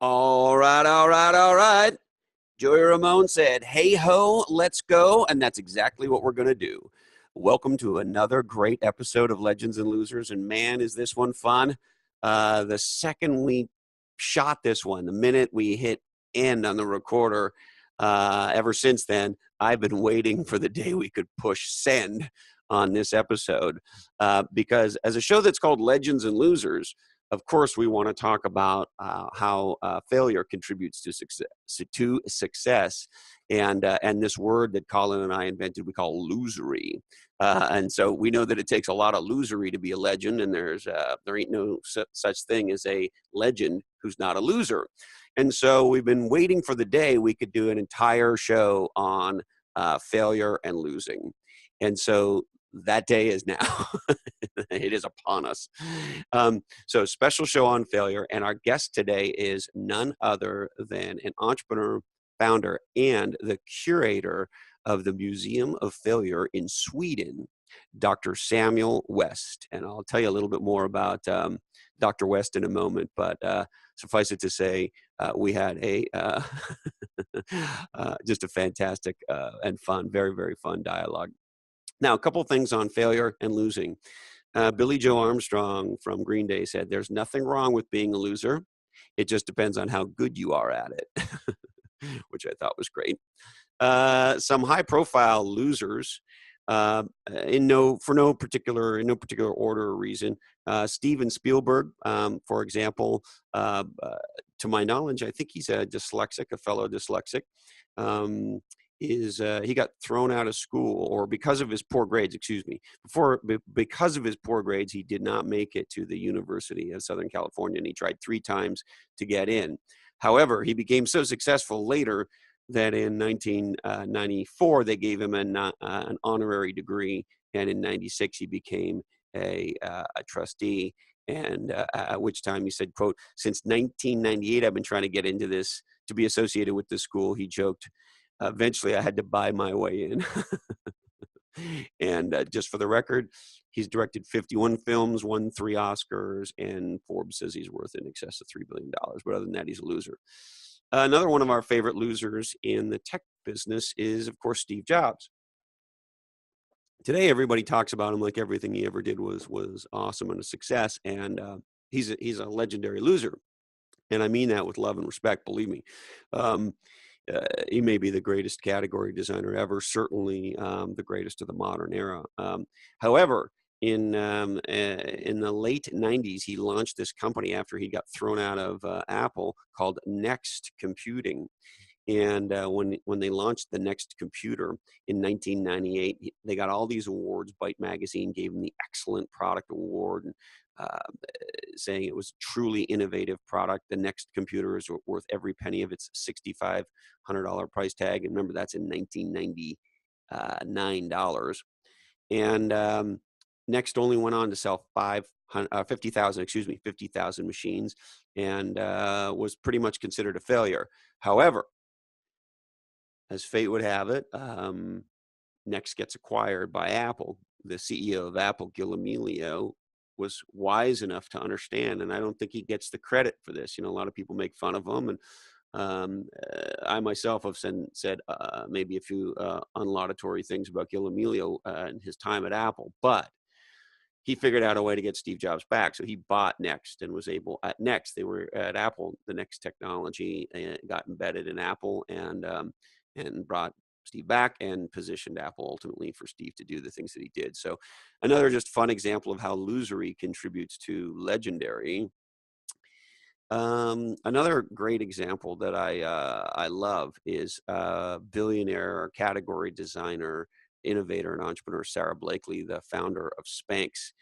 All right, all right, all right. Joey Ramone said, "Hey ho, let's go." And that's exactly what we're going to do. Welcome to another great episode of Legends and Losers. And man, is this one fun. The second we shot this one, the minute we hit end on the recorder, ever since then, I've been waiting for the day we could push send on this episode. Because as a show that's called Legends and Losers, of course, we want to talk about how failure contributes to success, and this word that Colin and I invented we call losery. And so we know that it takes a lot of losery to be a legend, and there ain't no such thing as a legend who's not a loser. And so we've been waiting for the day we could do an entire show on failure and losing. And so that day is now. It is upon us. So special show on failure. And our guest today is none other than an entrepreneur, founder, and the curator of the Museum of Failure in Sweden, Dr. Samuel West. And I'll tell you a little bit more about Dr. West in a moment, but suffice it to say, we had a just a fantastic and fun, very, very fun dialogue. Now, a couple of things on failure and losing. Billy Joe Armstrong from Green Day said, "There's nothing wrong with being a loser. It just depends on how good you are at it," which I thought was great. Some high-profile losers, in no particular order or reason. Steven Spielberg, for example, to my knowledge, I think he's a fellow dyslexic. He got thrown out of school, or because of his poor grades, because of his poor grades, he did not make it to the University of Southern California, and he tried 3 times to get in. However, he became so successful later that in 1994, they gave him an honorary degree, and in 96, he became a trustee, and at which time he said, quote, "Since 1998, I've been trying to get into this, to be associated with this school," he joked. "Eventually, I had to buy my way in." And just for the record, he's directed 51 films, won 3 Oscars, and Forbes says he's worth in excess of $3 billion. But other than that, he's a loser. Another one of our favorite losers in the tech business is, of course, Steve Jobs. Today, everybody talks about him like everything he ever did was awesome and a success, and he's a legendary loser. And I mean that with love and respect, believe me. He may be the greatest category designer ever, certainly the greatest of the modern era. However, in the late 90s, he launched this company after he got thrown out of Apple called Next Computing. And when they launched the Next Computer in 1998, they got all these awards. Byte Magazine gave him the Excellent Product Award, and saying it was a truly innovative product. The Next Computer is worth every penny of its $6,500 price tag. And remember, that's in $1999. And Next only went on to sell 50,000 machines, and was pretty much considered a failure. However, as fate would have it, Next gets acquired by Apple. The CEO of Apple, Gil Amelio, was wise enough to understand, and I don't think he gets the credit for this. A lot of people make fun of him, and I myself have said maybe a few unlaudatory things about Gil Amelio and his time at Apple, but he figured out a way to get Steve Jobs back. So he bought Next and was able, at Next, they were at Apple, the Next technology got embedded in Apple, and brought Steve back and positioned Apple ultimately for Steve to do the things that he did. So another just fun example of how losery contributes to legendary. Another great example that I love is billionaire, category designer, innovator, and entrepreneur Sara Blakely, the founder of Spanx.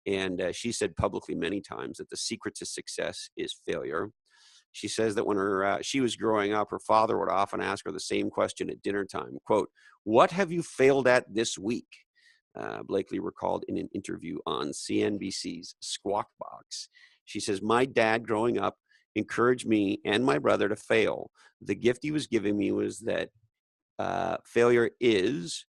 And she said publicly many times that the secret to success is failure. She says that when she was growing up, her father would often ask her the same question at dinner time, quote, "What have you failed at this week?" Blakely recalled in an interview on CNBC's Squawk Box. She says, "My dad growing up encouraged me and my brother to fail. The gift he was giving me was that failure is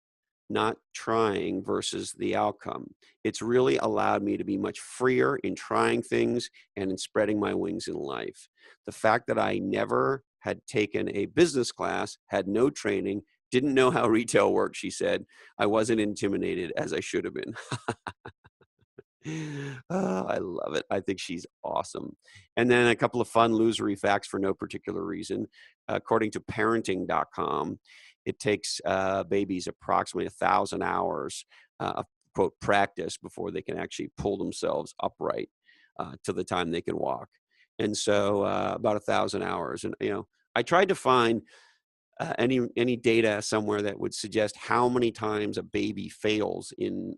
not trying versus the outcome. It's really allowed me to be much freer in trying things and in spreading my wings in life. The fact that I never had taken a business class, had no training, didn't know how retail worked, she said, I wasn't intimidated as I should have been. Oh, I love it. I think she's awesome. And then a couple of fun losery facts for no particular reason. According to parenting.com, it takes babies approximately 1,000 hours of quote practice before they can actually pull themselves upright to the time they can walk. And so about 1,000 hours. And, I tried to find any data somewhere that would suggest how many times a baby fails in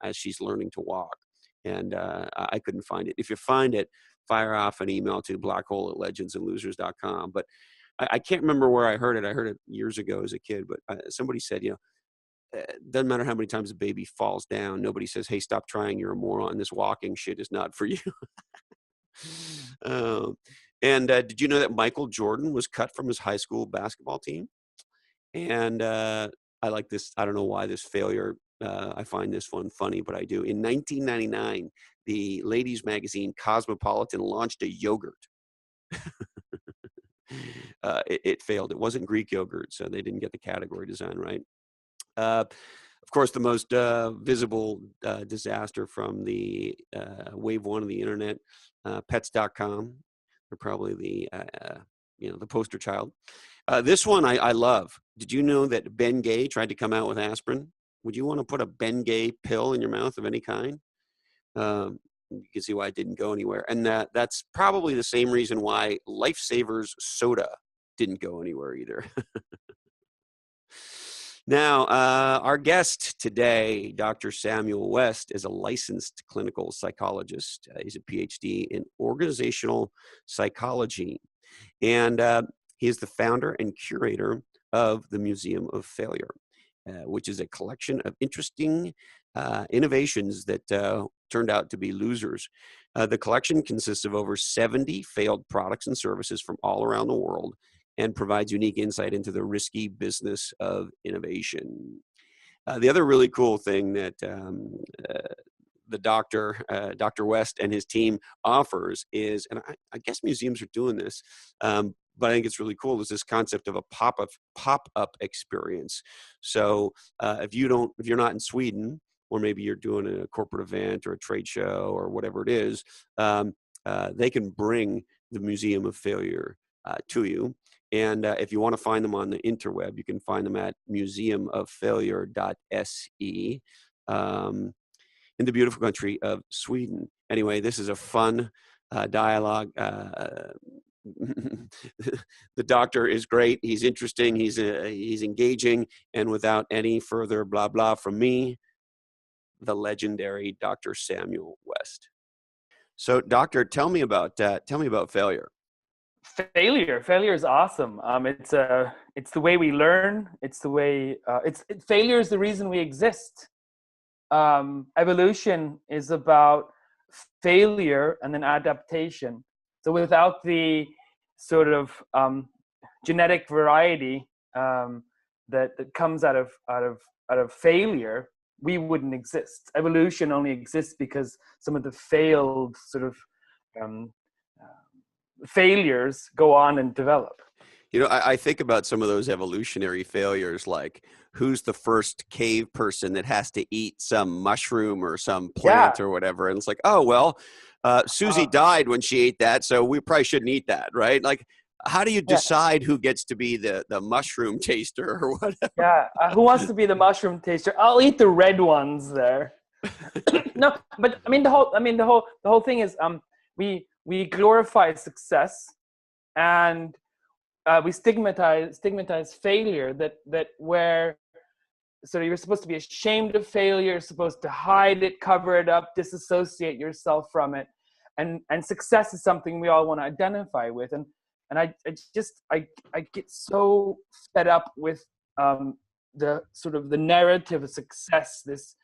as she's learning to walk, and I couldn't find it. If you find it, fire off an email to blackhole@legendsandlosers.com. But I can't remember where I heard it. I heard it years ago as a kid, but somebody said, it doesn't matter how many times a baby falls down. Nobody says, hey, stop trying. You're a moron. This walking shit is not for you. um, and did you know that Michael Jordan was cut from his high school basketball team? And I like this. I don't know why this failure. I find this one funny, but I do. In 1999, the ladies' magazine Cosmopolitan launched a yogurt. It failed. It wasn't Greek yogurt, so they didn't get the category design right. Of course, the most visible disaster from the wave one of the internet, pets.com. They're probably the poster child. This one I love. Did you know that Ben Gay tried to come out with aspirin? Would you want to put a Ben Gay pill in your mouth of any kind? You can see why it didn't go anywhere. And that's probably the same reason why Lifesavers soda didn't go anywhere either. Now, our guest today, Dr. Samuel West, is a licensed clinical psychologist. He's a PhD in organizational psychology. And he is the founder and curator of the Museum of Failure, which is a collection of interesting innovations that turned out to be losers. The collection consists of over 70 failed products and services from all around the world and provides unique insight into the risky business of innovation. The other really cool thing that the Dr. West and his team offers is, and I guess museums are doing this, but I think it's really cool, is this concept of a pop-up experience. So if you're not in Sweden, or maybe you're doing a corporate event or a trade show or whatever it is, they can bring the Museum of Failure to you. And if you want to find them on the interweb, you can find them at museumoffailure.se. In the beautiful country of Sweden. Anyway, this is a fun dialogue. The doctor is great. He's interesting. He's engaging. And without any further blah blah from me, the legendary Dr. Samuel West. So, doctor, tell me about failure. Failure is awesome. It's the way we learn. It's the way failure is the reason we exist. Evolution is about failure and then adaptation. So without the sort of genetic variety that comes out of failure, we wouldn't exist. Evolution only exists because some of the failed sort of failures go on and develop. I think about some of those evolutionary failures, like who's the first cave person that has to eat some mushroom or some plant or whatever. And it's like, oh, well, Susie died when she ate that, so we probably shouldn't eat that, right? Like, how do you decide who gets to be the mushroom taster or whatever? Yeah, who wants to be the mushroom taster? I'll eat the red ones there. No, but the whole thing is we glorify success and we stigmatize failure, that where so you're supposed to be ashamed of failure, you're supposed to hide it, cover it up, disassociate yourself from it, and success is something we all want to identify with, and I get so fed up with the sort of the narrative of success, this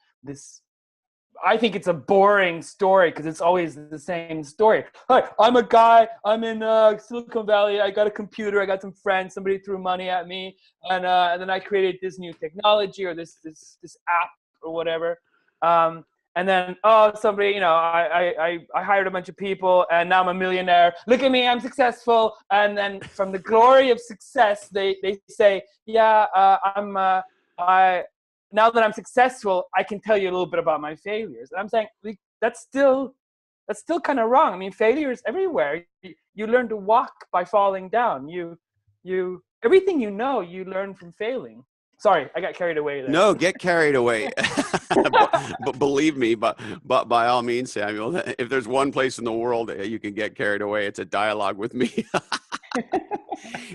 I think it's a boring story because it's always the same story. Hi, I'm a guy. I'm in Silicon Valley. I got a computer. I got some friends. Somebody threw money at me, and then I created this new technology or this app or whatever. And then somebody, you know, I hired a bunch of people, and now I'm a millionaire. Look at me, I'm successful. And then from the glory of success, they say, yeah, I now that I'm successful, I can tell you a little bit about my failures. And I'm saying that's still kind of wrong. I mean, failure is everywhere. You learn to walk by falling down. You everything you know, you learn from failing. Sorry, I got carried away there. No, get carried away. but believe me, but by all means, Samuel, if there's one place in the world you can get carried away, it's a dialogue with me.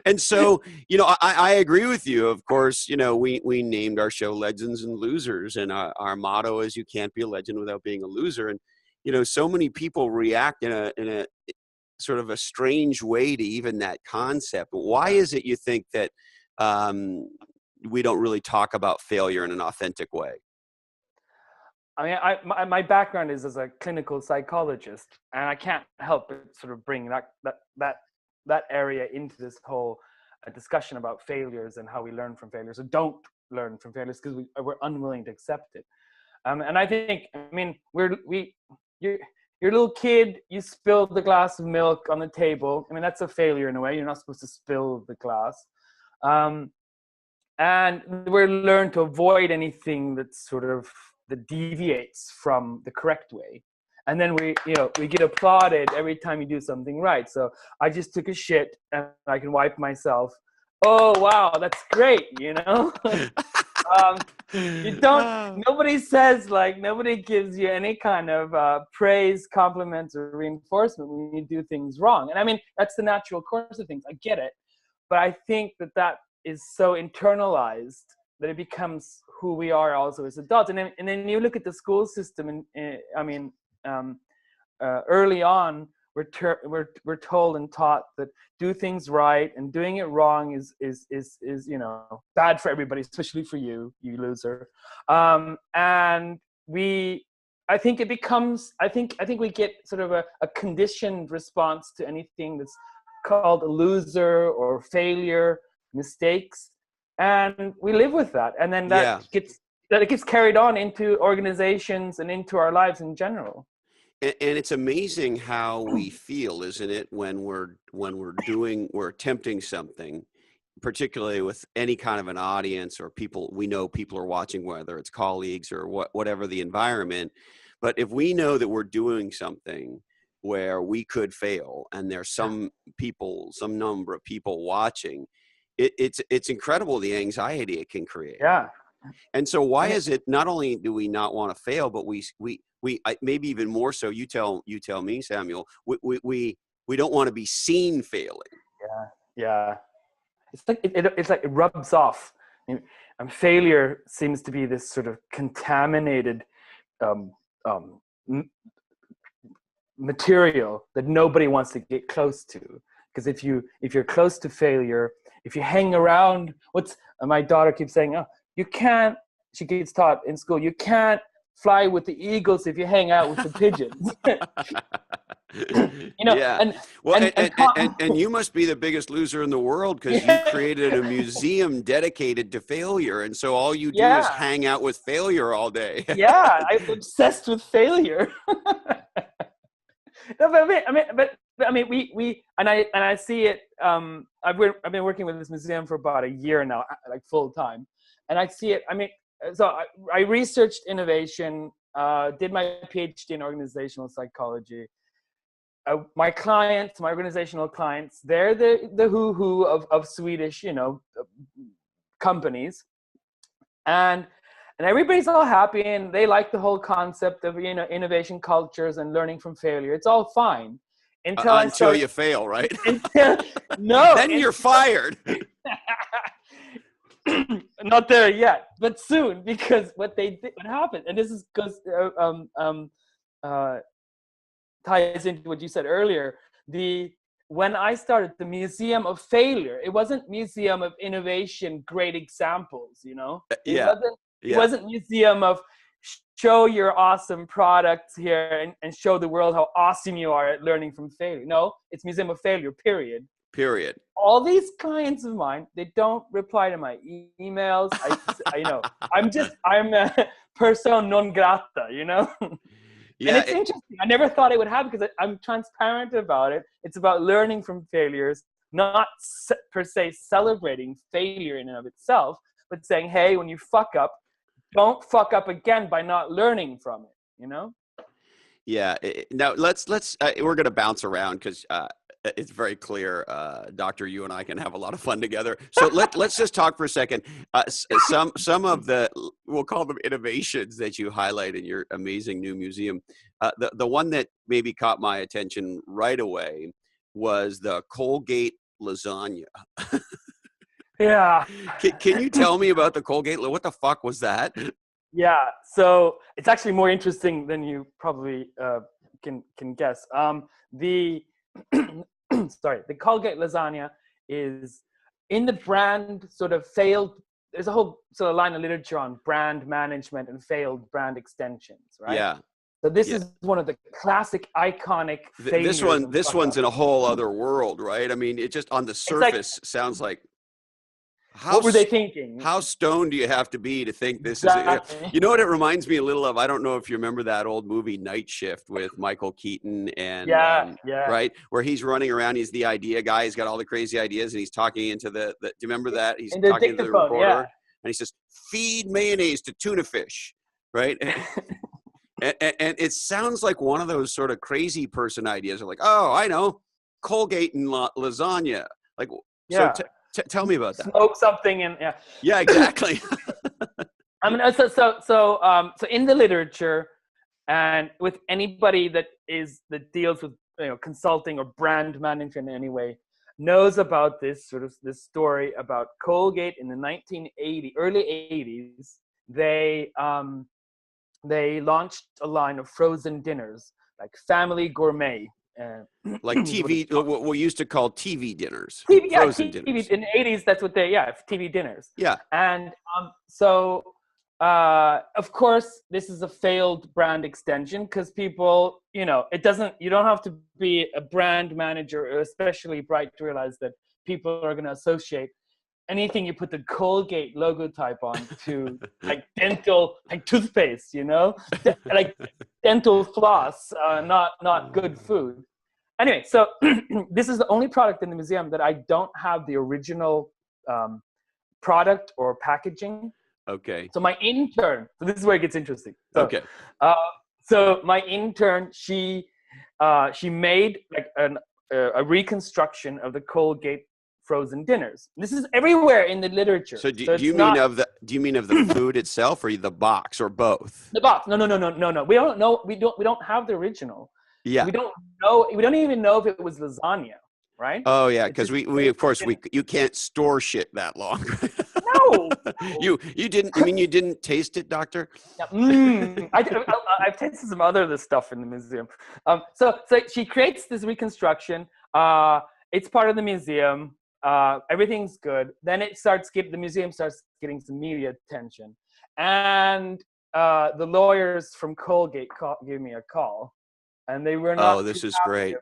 And so, you know, I agree with you. Of course, you know, we named our show Legends and Losers, and our motto is you can't be a legend without being a loser. And, you know, so many people react in a sort of a strange way to even that concept. Why is it you think that we don't really talk about failure in an authentic way? I mean, my background is as a clinical psychologist, and I can't help but sort of bring that area into this whole discussion about failures and how we learn from failures or don't learn from failures because we're unwilling to accept it. And I think, I mean, you're a little kid, you spilled the glass of milk on the table. I mean, that's a failure in a way. You're not supposed to spill the glass. And we're learned to avoid anything that's sort of that deviates from the correct way. And then we get applauded every time you do something right. So I just took a shit and I can wipe myself. Oh, wow, that's great, you know? Nobody says, like, nobody gives you any kind of praise, compliments, or reinforcement when you do things wrong. And I mean, that's the natural course of things. I get it. But I think that is so internalized that it becomes who we are also as adults. And then you look at the school system, and I mean, early on, we're told and taught that do things right and doing it wrong is you know, bad for everybody, especially for you loser. And I think it becomes, I think we get sort of a conditioned response to anything that's called a loser or failure, mistakes, and we live with that, and then it gets carried on into organizations and into our lives in general. And it's amazing how we feel, isn't it, when we're attempting something, particularly with any kind of an audience or people people are watching, whether it's colleagues or whatever the environment. But if we know that we're doing something where we could fail and there's some number of people watching, it's incredible the anxiety it can create. Yeah. And so why is it not only do we not want to fail, but we maybe even more so, you tell me, Samuel, we don't want to be seen failing. Yeah. It's like it rubs off. And failure seems to be this sort of contaminated material that nobody wants to get close to. Because if you're close to failure, if you hang around, my daughter keeps saying, oh, you can't, she gets taught in school, you can't fly with the eagles if you hang out with the pigeons. You know, yeah. And you must be the biggest loser in the world because you created a museum dedicated to failure, and so all you do is hang out with failure all day. Yeah, I'm obsessed with failure. No, but I mean, we and I see it. I've been working with this museum for about a year now, like full time, and I see it. I mean, so I researched innovation, did my PhD in organizational psychology. My clients, my organizational clients, they're the who of Swedish, you know, companies, and everybody's all happy and they like the whole concept of, you know, innovation cultures and learning from failure. It's all fine until you fail, right? Then you're fired. Not there yet, but soon, because what happened, and this is because ties into what you said earlier. When I started the Museum of Failure, it wasn't Museum of Innovation, great examples, you know. It wasn't museum of show your awesome products here and show the world how awesome you are at learning from failure. No, it's Museum of Failure, period. Period. All these clients of mine, they don't reply to my emails. I know, I'm a persona non grata, you know? And Yeah. it's interesting. I never thought it would happen because I'm transparent about it. It's about learning from failures, not per se celebrating failure in and of itself, but saying, hey, when you fuck up, don't fuck up again by not learning from it, you know? Yeah. Now let's we're going to bounce around because it's very clear, Doctor, you and I can have a lot of fun together. So let's just talk for a second. Some of the, we'll call them innovations that you highlight in your amazing new museum. The one that maybe caught my attention right away was the Colgate Lasagna. Yeah. Can you tell me about the Colgate? What the fuck was that? Yeah. So it's actually more interesting than you probably can guess. The sorry, the Colgate Lasagna is in the brand sort of failed. There's a whole sort of line of literature on brand management and failed brand extensions, right? Yeah. So this is one of the classic iconic failures. This one's in a whole other world, right? I mean, it just on the surface sounds like, what were they thinking? How stoned do you have to be to think this exactly. is? You know what it reminds me a little of? I don't know if you remember that old movie Night Shift with Michael Keaton and right, where he's running around. He's the idea guy. He's got all the crazy ideas, and he's talking into the do you remember that? He's talking to the reporter, and he says, "Feed mayonnaise to tuna fish," right? And it sounds like one of those sort of crazy person ideas. Are like, oh, I know, Colgate and lasagna. Like, so. Tell me about that. Smoke something and yeah, exactly. I mean, so in the literature, and with anybody that deals with consulting or brand management in any way, knows about this story about Colgate in the early 80s. They launched a line of frozen dinners like Family Gourmet. Like TV, what we used to call TV dinners. TV dinners. In the 80s, that's what TV dinners. Yeah. And of course, this is a failed brand extension because people, you don't have to be a brand manager or especially bright to realize that people are going to associate anything you put the Colgate logotype on to like dental, like toothpaste, like dental floss, not good food. Anyway, so this is the only product in the museum that I don't have the original product or packaging. Okay. So my intern, so this is where it gets interesting. So, okay. So my intern, she made like a reconstruction of the Colgate frozen dinners. This is everywhere in the literature. So do you mean of the food itself or the box or both? The box. No. We don't know. We don't have the original. Yeah. We don't know. We don't even know if it was lasagna, right? Oh yeah, because we of course you can't store shit that long. No. You didn't. I mean, you didn't taste it, Doctor? I've tasted some other of this stuff in the museum. So she creates this reconstruction. It's part of the museum. Everything's good. Then the museum starts getting some media attention, and the lawyers from Colgate gave me a call. And they were not. Oh, this is great.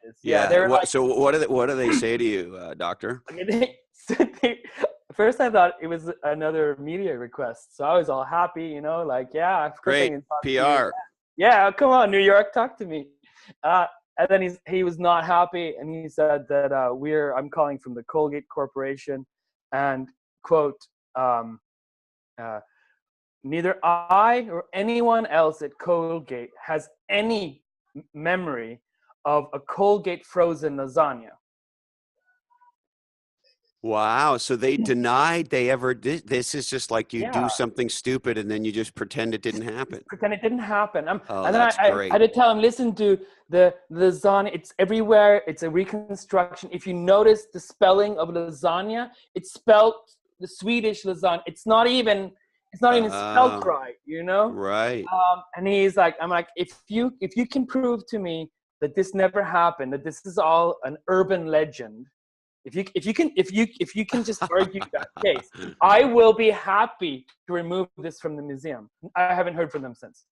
This. Yeah. So what do they say to you, Doctor? First, I thought it was another media request, so I was all happy, like great PR. Yeah, come on, New York, talk to me. And then he was not happy, and he said that I'm calling from the Colgate Corporation, and quote, neither I or anyone else at Colgate has any memory of a Colgate frozen lasagna. Wow. So they denied they ever did. This is just like you do something stupid and then you just pretend it didn't happen. Pretend it didn't happen. And then I had to tell him, listen to the lasagna. It's everywhere. It's a reconstruction. If you notice the spelling of lasagna, it's spelled the Swedish lasagna. It's not even spelled right, Right. And he's like, I'm like, if you can prove to me that this never happened, that this is all an urban legend, if you can just argue that case, I will be happy to remove this from the museum. I haven't heard from them since.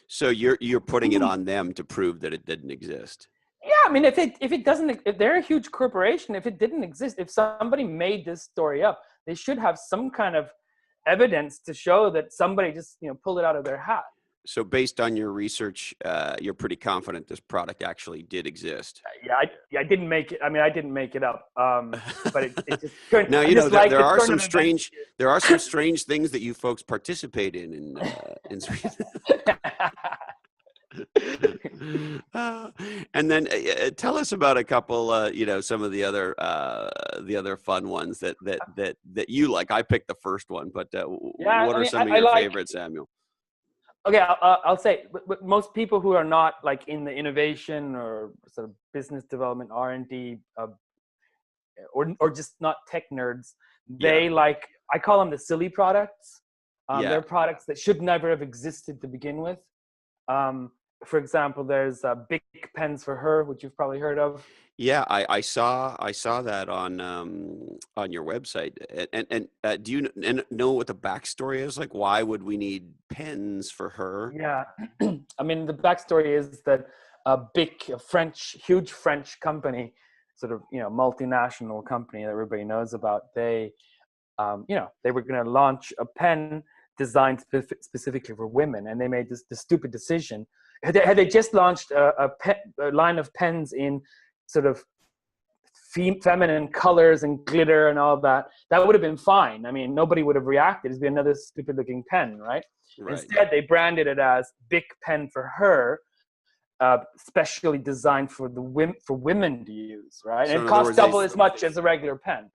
So you're putting it on them to prove that it didn't exist. Yeah, I mean, if they're a huge corporation, if it didn't exist, if somebody made this story up, they should have some kind of evidence to show that somebody just pulled it out of their hat. So based on your research, you're pretty confident this product actually did exist. Yeah, I didn't make it. I mean, I didn't make it up. But it just turned. Now there are some strange things that you folks participate in Sweden. And then tell us about a couple, some of the other fun ones that you like. I picked the first one, but what are some of your favorites, Samuel? Okay, I'll say, but most people who are not like in the innovation or sort of business development, R&D, or just not tech nerds, they like, I call them the silly products. They're products that should never have existed to begin with. For example, there's Bic pens for her, which you've probably heard of. Yeah, I saw that on your website. And do you know what the backstory is? Like, why would we need pens for her? Yeah, I mean, the backstory is that a huge French company, sort of multinational company that everybody knows about, they were going to launch a pen designed specifically for women, and they made this stupid decision. Had they just launched a line of pens in sort of feminine colors and glitter and all that would have been fine. I mean, nobody would have reacted. It'd be another stupid looking pen, right? Instead, they branded it as Bic pen for her, specially designed for women to use, right? So and it costs double as much as a regular pen.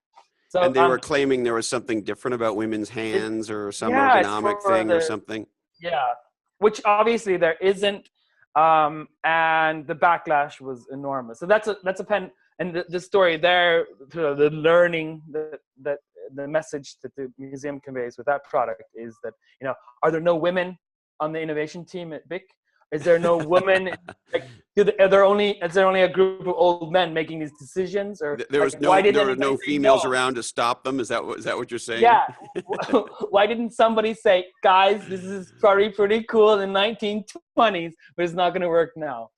So, and they were claiming there was something different about women's hands or some ergonomic thing or something. Yeah, which obviously there isn't. And the backlash was enormous. So that's a pen, and the story there, the learning that the message that the museum conveys with that product is that are there no women on the innovation team at Bic? Is there no woman? Like, is there only a group of old men making these decisions? Or there was no females around to stop them? Is that what you're saying? Yeah. Why didn't somebody say, guys, this is pretty cool in the 1920s, but it's not going to work now?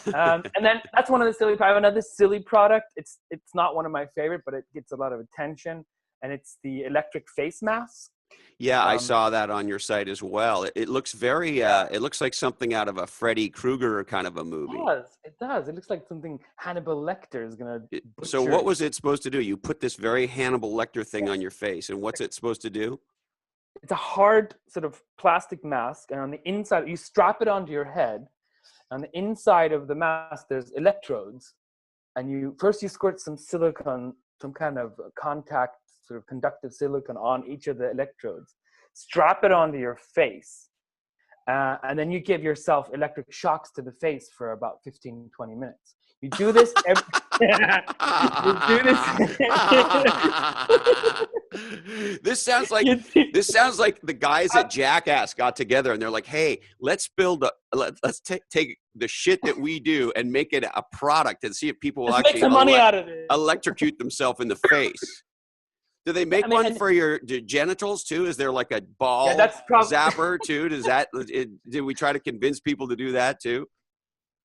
And then that's one of the silly. I have another silly product. It's not one of my favorite, but it gets a lot of attention, and it's the electric face mask. Yeah, I saw that on your site as well. It looks very, it looks like something out of a Freddy Krueger kind of a movie. It does. It looks like something Hannibal Lecter is going to. So what was it supposed to do? You put this very Hannibal Lecter thing on your face, and what's it supposed to do? It's a hard sort of plastic mask, and on the inside, you strap it onto your head. On the inside of the mask, there's electrodes, and you squirt some silicone, some kind of contact, sort of conductive silicone on each of the electrodes, strap it onto your face, and then you give yourself electric shocks to the face for about 15, 20 minutes. You do this This sounds like the guys at Jackass got together and they're like, hey, let's take the shit that we do and make it a product and see if people will actually make some money out of it. Electrocute themselves in the face. Do they make one for your genitals too? Is there like a ball zapper too? Did we try to convince people to do that too?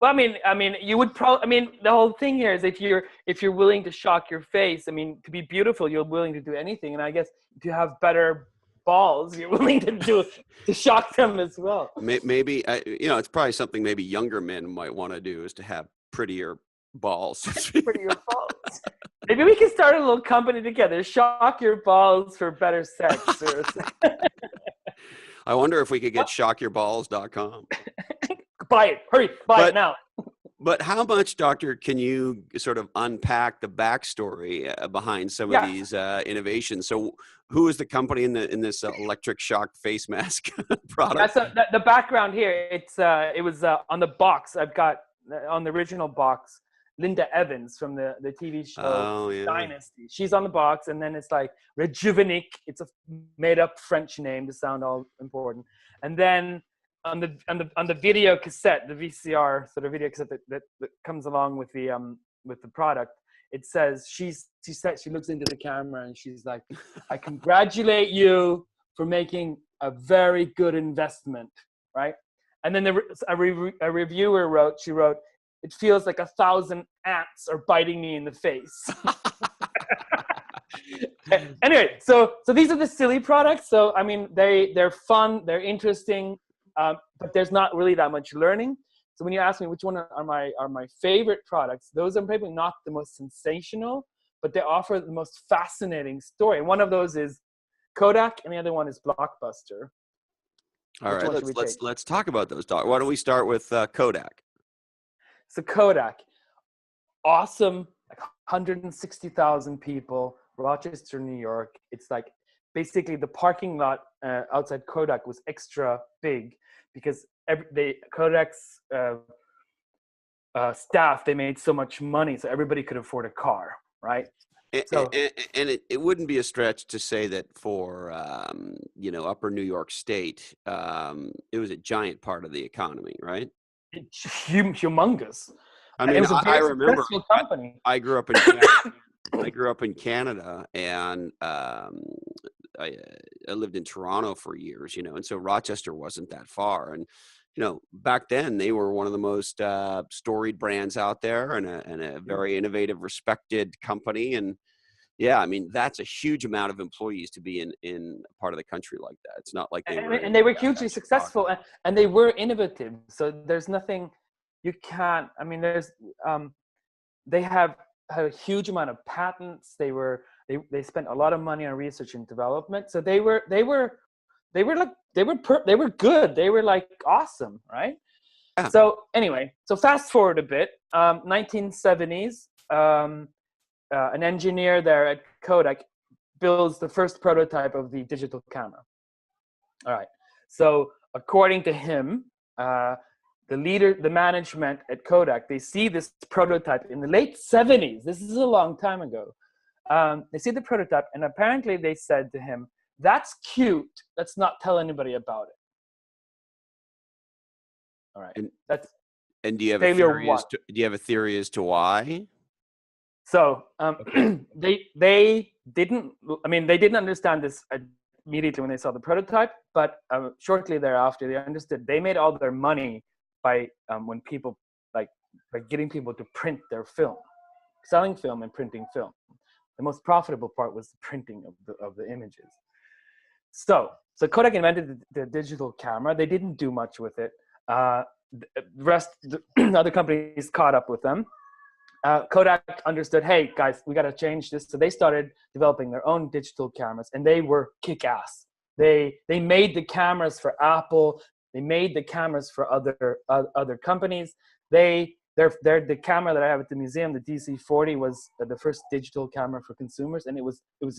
Well, I mean, you would probably. I mean, the whole thing here is if you're willing to shock your face. I mean, to be beautiful, you're willing to do anything. And I guess if you have better balls, you're willing to shock them as well. Maybe it's probably something maybe younger men might want to do, is to have prettier balls. Prettier balls. Maybe we can start a little company together. Shock your balls for better sex. I wonder if we could get shockyourballs.com. Buy it. Hurry. Buy it now. But how much, Doctor, can you sort of unpack the backstory behind some of these innovations? So who is the company in this electric shock face mask product? That's the background here. It was on the box. I've got on the original box, Linda Evans from the TV show Dynasty. She's on the box, and then it's like Rejuvenate. It's a made-up French name to sound all important. And then on the video cassette, the VCR sort of video cassette that comes along with the product, it says she looks into the camera and she's like, I congratulate you for making a very good investment, right? And then a reviewer wrote, it feels like 1,000 ants are biting me in the face. Anyway, so these are the silly products. So I mean, they're fun, they're interesting, but there's not really that much learning. So when you ask me which one are my favorite products, those are probably not the most sensational, but they offer the most fascinating story. And one of those is Kodak, and the other one is Blockbuster. All right, let's talk about those. Why don't we start with Kodak? So Kodak, awesome, like 160,000 people, Rochester, New York. It's like basically the parking lot outside Kodak was extra big because Kodak's staff, they made so much money, so everybody could afford a car, right? And it wouldn't be a stretch to say that for Upper New York State, it was a giant part of the economy, right? It's humongous. I mean, it was a very I remember successful company. I grew up in Canada. I grew up in Canada, and I lived in Toronto for years, and so Rochester wasn't that far. And back then they were one of the most storied brands out there, and a very innovative, respected company. And yeah, I mean, that's a huge amount of employees to be in a part of the country like that. It's not like they were hugely successful, and they were innovative. So there's nothing you can't. I mean, they have had a huge amount of patents. They they spent a lot of money on research and development. So they were good. They were like awesome, right? Yeah. So anyway, so fast forward a bit, 1970s, an engineer there at Kodak builds the first prototype of the digital camera. All right. So according to him, the management at Kodak, they see this prototype in the late 70s. This is a long time ago. They see the prototype, and apparently they said to him, "That's cute. Let's not tell anybody about it." All right. And do you have a theory as to why? So they didn't. I mean, they didn't understand this immediately when they saw the prototype, but shortly thereafter, they understood. They made all their money by when people by getting people to print their film, selling film and printing film. The most profitable part was the printing of the images. So Kodak invented the digital camera. They didn't do much with it. The other companies caught up with them. Kodak understood, hey guys, we got to change this. So they started developing their own digital cameras, and they were kick-ass. They made the cameras for Apple. They made the cameras for other companies. The camera that I have at the museum, the DC-40, was the first digital camera for consumers, and it was a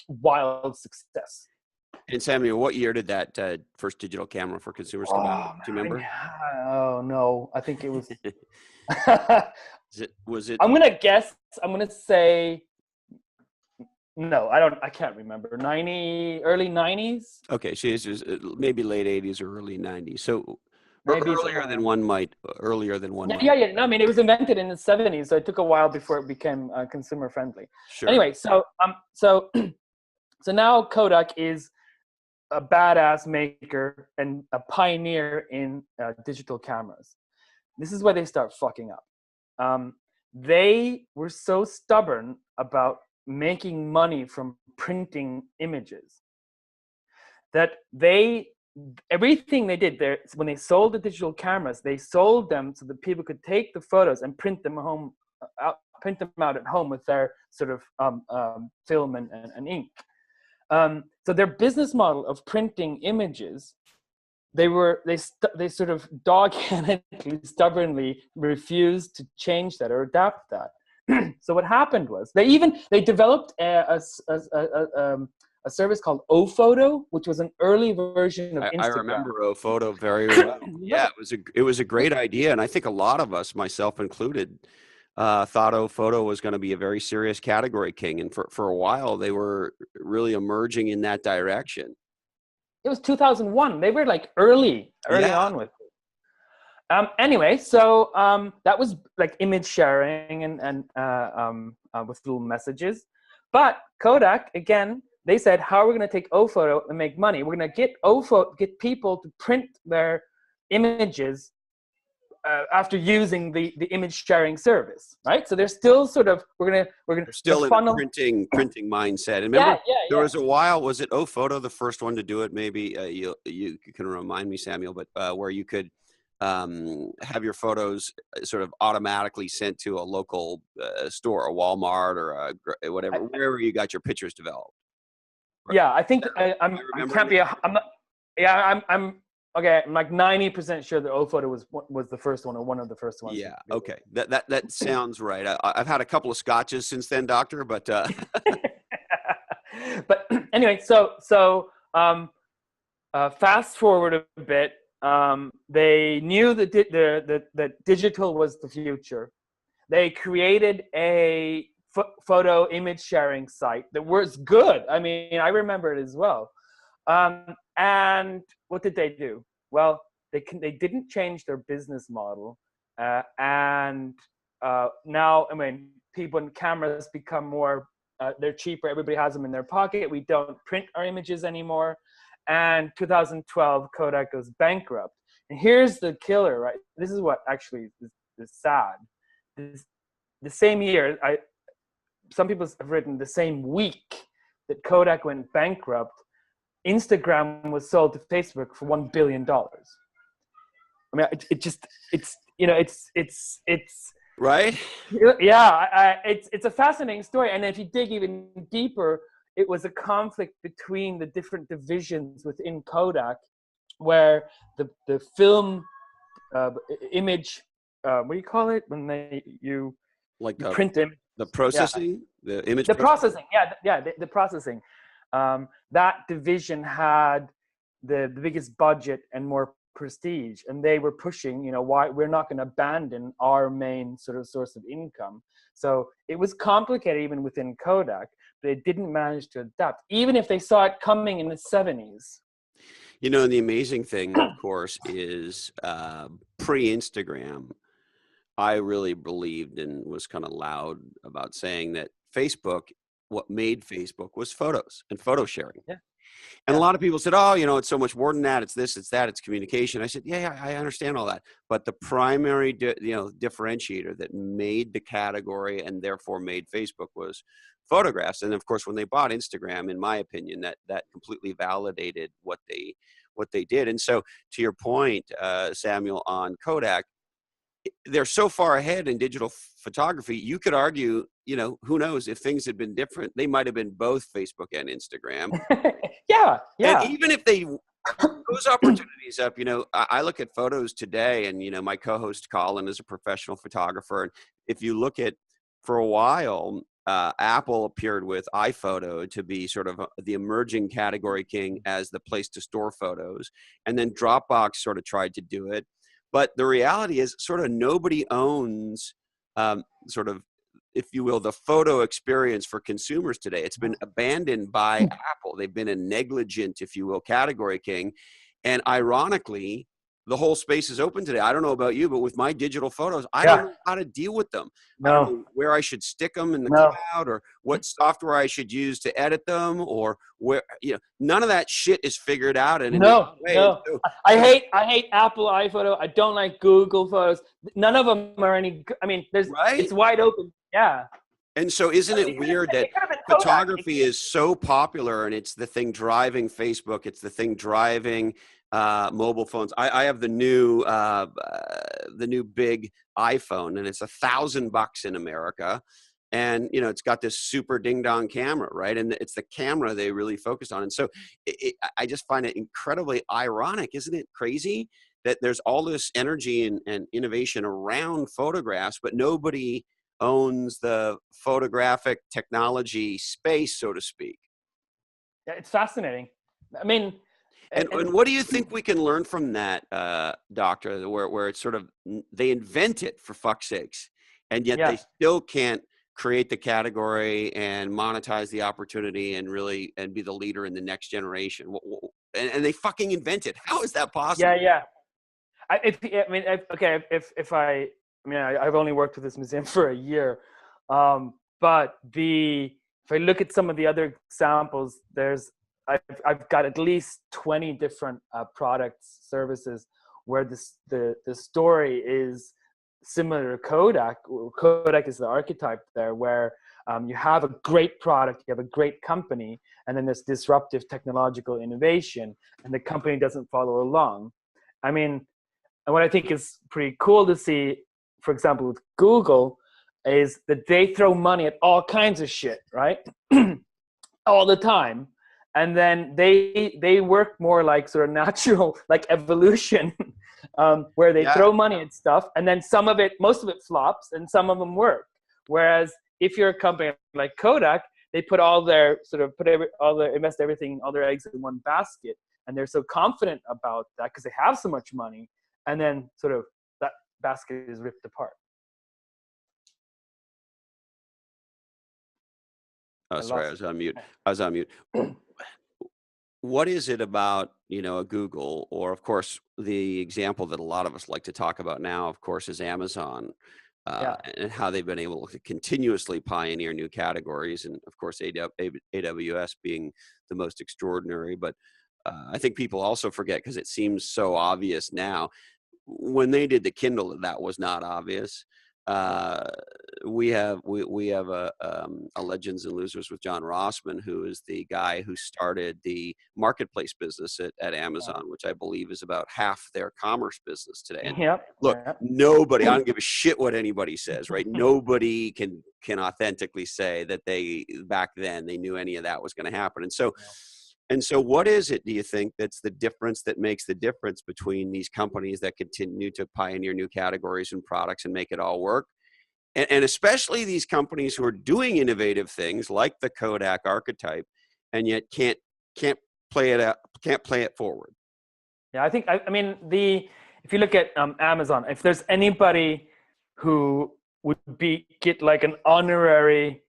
wild success. And Samuel, what year did that first digital camera for consumers come out? Do you remember? Oh no, I think it was. Was it? I'm gonna guess. I'm gonna say. No, I can't remember. Early 90s. Okay, so it's maybe late 80s or early 90s. So maybe earlier than one might. Yeah. No, I mean, it was invented in the 70s, so it took a while before it became consumer friendly. Sure. Anyway, so now Kodak is a badass maker and a pioneer in digital cameras. This is where they start fucking up. They were so stubborn about making money from printing images that everything they did there, when they sold the digital cameras, they sold them so that people could take the photos and print them out at home with their sort of film and ink. So their business model of printing images, they sort of dog-handedly, stubbornly refused to change that or adapt that. So what happened was they developed a service called oPhoto, which was an early version of Instagram. I remember oPhoto very well. Yeah, it was a great idea, and I think a lot of us, myself included, thought oPhoto was going to be a very serious category king, and for a while they were really emerging in that direction. It was 2001. They were like early on with it. Anyway, so that was like image sharing and with little messages. But Kodak, again, they said, how are we going to take O photo and make money? We're going to get people to print their images after using the image sharing service, right? So they're still sort of we're Still in funnel. a printing mindset. And remember, there Yeah. was a while, was it Photo the first one to do it? Maybe you can remind me, Samuel, but where you could have your photos sort of automatically sent to a local store, a Walmart or whatever, wherever you got your pictures developed. Right? Yeah, I think I can't be. I'm not. Yeah, I'm okay. I'm like 90% sure that O photo was the first one or one of the first ones. Yeah. Okay. That sounds right. I've had a couple of scotches since then, doctor, but but anyway, so fast forward a bit. They knew that digital was the future. They created a photo image sharing site that was good. I mean, I remember it as well. And what did they do? Well, they didn't change their business model, and now, I mean, people and cameras become more. They're cheaper. Everybody has them in their pocket. We don't print our images anymore. And 2012, Kodak goes bankrupt. And here's the killer, right? This is what actually is sad. The same year, some people have written the same week that Kodak went bankrupt, Instagram was sold to Facebook for $1 billion. I mean, it's right. Yeah, it's a fascinating story. And if you dig even deeper, it was a conflict between the different divisions within Kodak, where the film image, what do you call it when you print them? The processing, the image. The processing, the processing. That division had the biggest budget and more prestige, and they were pushing, why we're not going to abandon our main sort of source of income. So it was complicated even within Kodak, but it didn't manage to adapt, even if they saw it coming in the 70s. And the amazing thing, of course, is pre-Instagram, I really believed and was kind of loud about saying that what made Facebook was photos and photo sharing. Yeah. And a lot of people said, oh, it's so much more than that. It's this, it's that, it's communication. I said, yeah, I understand all that. But the primary, differentiator that made the category and therefore made Facebook was photographs. And of course, when they bought Instagram, in my opinion, that completely validated what they did. And so to your point, Samuel, on Kodak, they're so far ahead in digital photography. You could argue, who knows, if things had been different, they might have been both Facebook and Instagram. Yeah. And even if those opportunities up, I look at photos today, and my co-host Colin is a professional photographer. And if you look at, for a while, Apple appeared with iPhoto to be sort of the emerging category king as the place to store photos. And then Dropbox sort of tried to do it. But the reality is sort of nobody owns sort of, if you will, the photo experience for consumers today. It's been abandoned by Apple. They've been a negligent, if you will, category king. And ironically, the whole space is open today. I don't know about you, but with my digital photos, I don't know how to deal with them. I don't know where I should stick them in the cloud, or what software I should use to edit them, or where, none of that shit is figured out. And no. I hate Apple iPhoto. I don't like Google Photos. None of them are any. I mean, it's wide open. Yeah. And so isn't it weird that photography is so popular, and it's the thing driving Facebook, it's the thing driving mobile phones. I have the new big iPhone, and it's $1,000 in America. And, it's got this super ding dong camera, right? And it's the camera they really focus on. And so I just find it incredibly ironic. Isn't it crazy that there's all this energy and innovation around photographs, but nobody owns the photographic technology space, so to speak? Yeah, it's fascinating. I mean, and what do you think we can learn from that, Doctor, where it's sort of, they invent it, for fuck's sakes, and yet they still can't create the category and monetize the opportunity and be the leader in the next generation? And they fucking invent it. How is that possible? Yeah. I've only worked with this museum for a year, but if I look at some of the other examples, I've got at least 20 different products, services where the story is similar to Kodak. Kodak is the archetype there, where you have a great product, you have a great company, and then there's disruptive technological innovation, and the company doesn't follow along. I mean, and what I think is pretty cool to see, for example, with Google, is that they throw money at all kinds of shit, right? All the time. And then they work more like sort of natural, like evolution, where they throw money at stuff, and then most of it flops, and some of them work. Whereas if you're a company like Kodak, they put invest everything, all their eggs in one basket, and they're so confident about that because they have so much money, and then sort of that basket is ripped apart. Oh, sorry, I was on mute. What is it about, a Google, or of course, the example that a lot of us like to talk about now, of course, is Amazon, and how they've been able to continuously pioneer new categories. And of course, AWS being the most extraordinary. But I think people also forget, because it seems so obvious now. When they did the Kindle, that was not obvious. We have a Legends and Losers with John Rossman, who is the guy who started the marketplace business at Amazon, which I believe is about half their commerce business today. And look, nobody, I don't give a shit what anybody says, right? Nobody can authentically say that back then they knew any of that was going to happen. And so what is it, do you think, that's the difference that makes the difference between these companies that continue to pioneer new categories and products and make it all work? And especially these companies who are doing innovative things like the Kodak archetype, and yet can't play it forward. Yeah, if you look at Amazon, if there's anybody who would get like an honorary,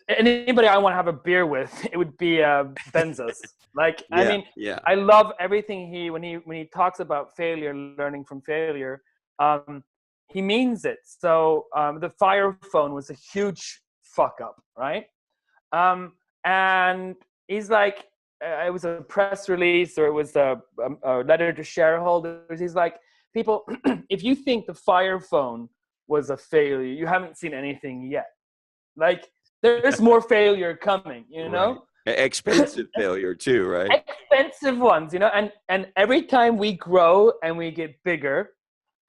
anybody I want to have a beer with, it would be Bezos. I love everything when he talks about failure, learning from failure. He means it. So the Fire phone was a huge fuck up, right? And he's like, it was a press release, or it was a letter to shareholders. He's like, people, if you think the Fire phone was a failure, you haven't seen anything yet. Like, there's more failure coming, know? Right. Expensive failure too, right? Expensive ones, and every time we grow and we get bigger,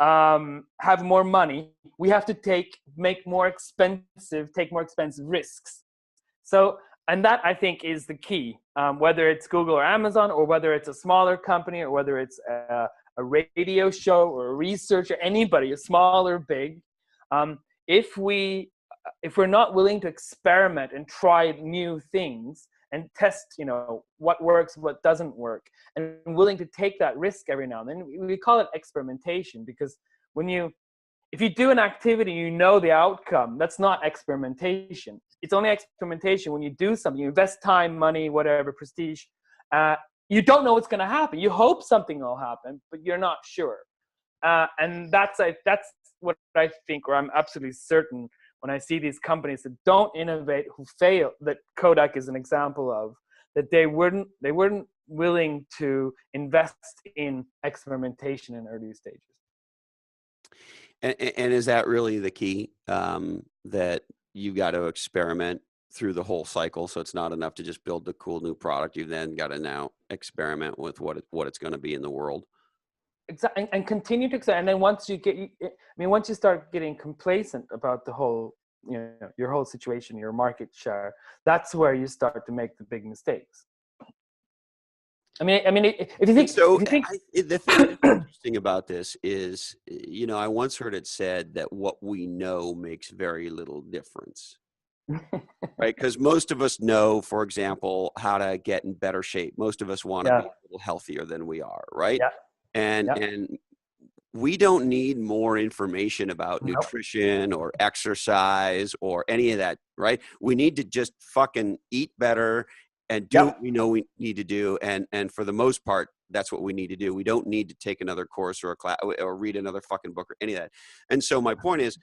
have more money, we have to take more expensive risks. So, and that I think is the key, whether it's Google or Amazon, or whether it's a smaller company, or whether it's a radio show or a researcher, anybody, small or big, if we're not willing to experiment and try new things and test, what works, what doesn't work, and willing to take that risk every now and then, we call it experimentation. Because if you do an activity, the outcome, that's not experimentation. It's only experimentation when you do something, you invest time, money, whatever, prestige. You don't know what's going to happen. You hope something will happen, but you're not sure. And that's what I think, or I'm absolutely certain, when I see these companies that don't innovate, who fail, that Kodak is an example of, that they weren't willing to invest in experimentation in early stages. And is that really the key, that you got to experiment through the whole cycle? So it's not enough to just build the cool new product. You've then got to now experiment with what it's going to be in the world. Exactly, and continue to experiment. And then once you start getting complacent about the whole, your whole situation, your market share, that's where you start to make the big mistakes. If you think so, the thing that's interesting about this is, I once heard it said that what we know makes very little difference. Right? Because most of us know, for example, how to get in better shape. Most of us want to be a little healthier than we are, right? Yeah. And we don't need more information about nutrition or exercise or any of that, right? We need to just fucking eat better and do what we know we need to do. And for the most part, that's what we need to do. We don't need to take another course or a class or read another fucking book or any of that. And so my point is,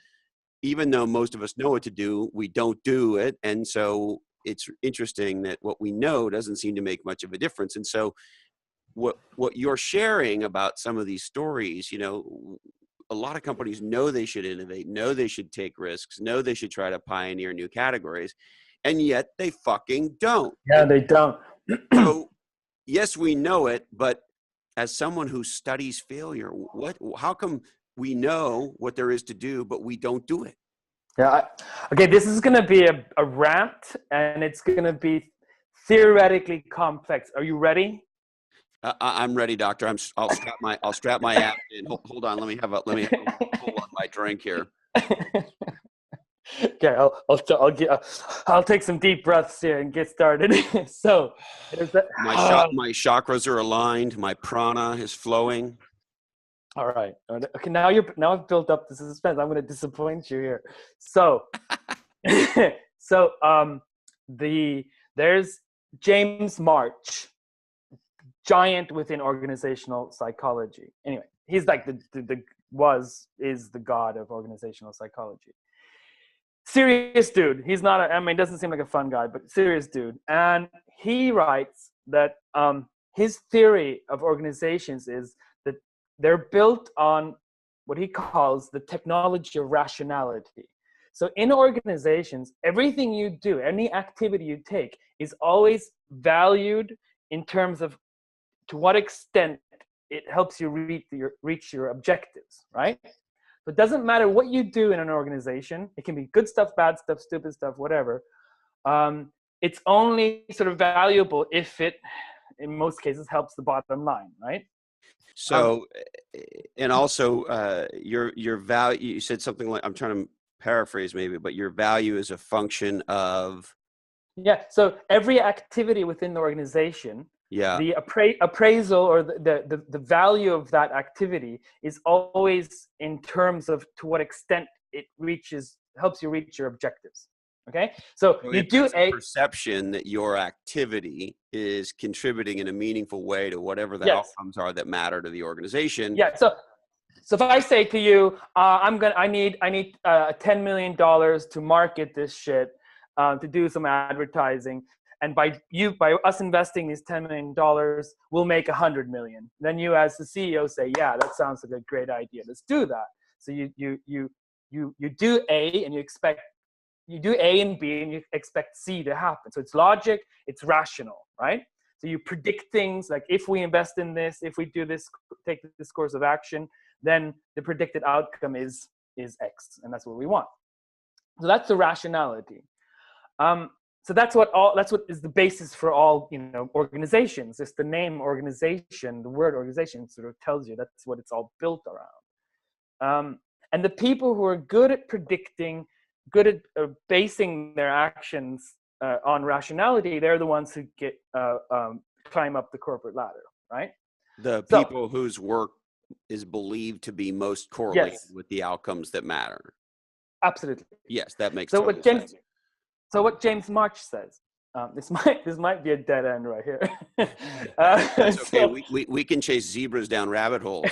even though most of us know what to do, we don't do it. And so it's interesting that what we know doesn't seem to make much of a difference. And so what you're sharing about some of these stories, a lot of companies know they should innovate, know they should take risks, know they should try to pioneer new categories, and yet they fucking don't. Yeah, they don't. So yes, we know it, but as someone who studies failure, how come we know what there is to do, but we don't do it? Yeah. Okay, this is going to be a rant, and it's going to be theoretically complex. Are you ready? I'm ready, doctor. I'll strap my app in. Hold on. Let me have a pull on my drink here. Okay, I'll take some deep breaths here and get started. So, my chakras are aligned. My prana is flowing. All right. Okay. Now I've built up the suspense. I'm going to disappoint you here. So, there's James March, giant within organizational psychology. Anyway, he's like is the god of organizational psychology. Serious dude. He's not. Doesn't seem like a fun guy, but serious dude. And he writes that his theory of organizations is that they're built on what he calls the technology of rationality. So in organizations, everything you do, any activity you take, is always valued in terms of to what extent it helps you reach your objectives, right? So it doesn't matter what you do in an organization. It can be good stuff, bad stuff, stupid stuff, whatever. It's only sort of valuable if it, in most cases, helps the bottom line, right? So, and also your value, you said something like, I'm trying to paraphrase maybe, but your value is a function of. Yeah. So every activity within the organization, the appraisal or the value of that activity is always in terms of to what extent it helps you reach your objectives. Okay, so you do a perception that your activity is contributing in a meaningful way to whatever the outcomes are that matter to the organization. Yeah. So if I say to you, I need $10 million to market this shit, to do some advertising, and by us investing these $10 million, we'll make $100 million. Then you, as the CEO, say, yeah, that sounds like a great idea. Let's do that. So you do A, and you do A and B, and you expect C to happen. So it's logic, it's rational, right? So you predict things like, if we invest in this, if we do this, take this course of action, then the predicted outcome is X, and that's what we want. So that's the rationality. So that's what is the basis for all organizations. It's the name organization, the word organization sort of tells you that's what it's all built around. And the people who are good at predicting, good at basing their actions on rationality, they're the ones who get climb up the corporate ladder, right? The people whose work is believed to be most correlated with the outcomes that matter. Absolutely. Yes, that makes total sense. So what James March says, this might be a dead end right here. That's okay. We can chase zebras down rabbit holes.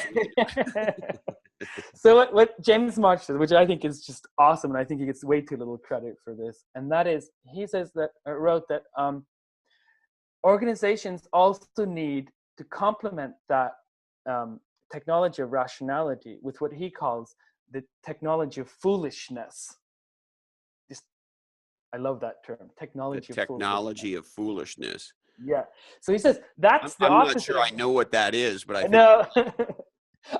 So what James March says, which I think is just awesome, and I think he gets way too little credit for this, and that is, he says that wrote that organizations also need to complement that technology of rationality with what he calls the technology of foolishness. I love that term, technology of foolishness. Yeah. So he says that's the opposite. I'm not sure I know what that is, but I think no.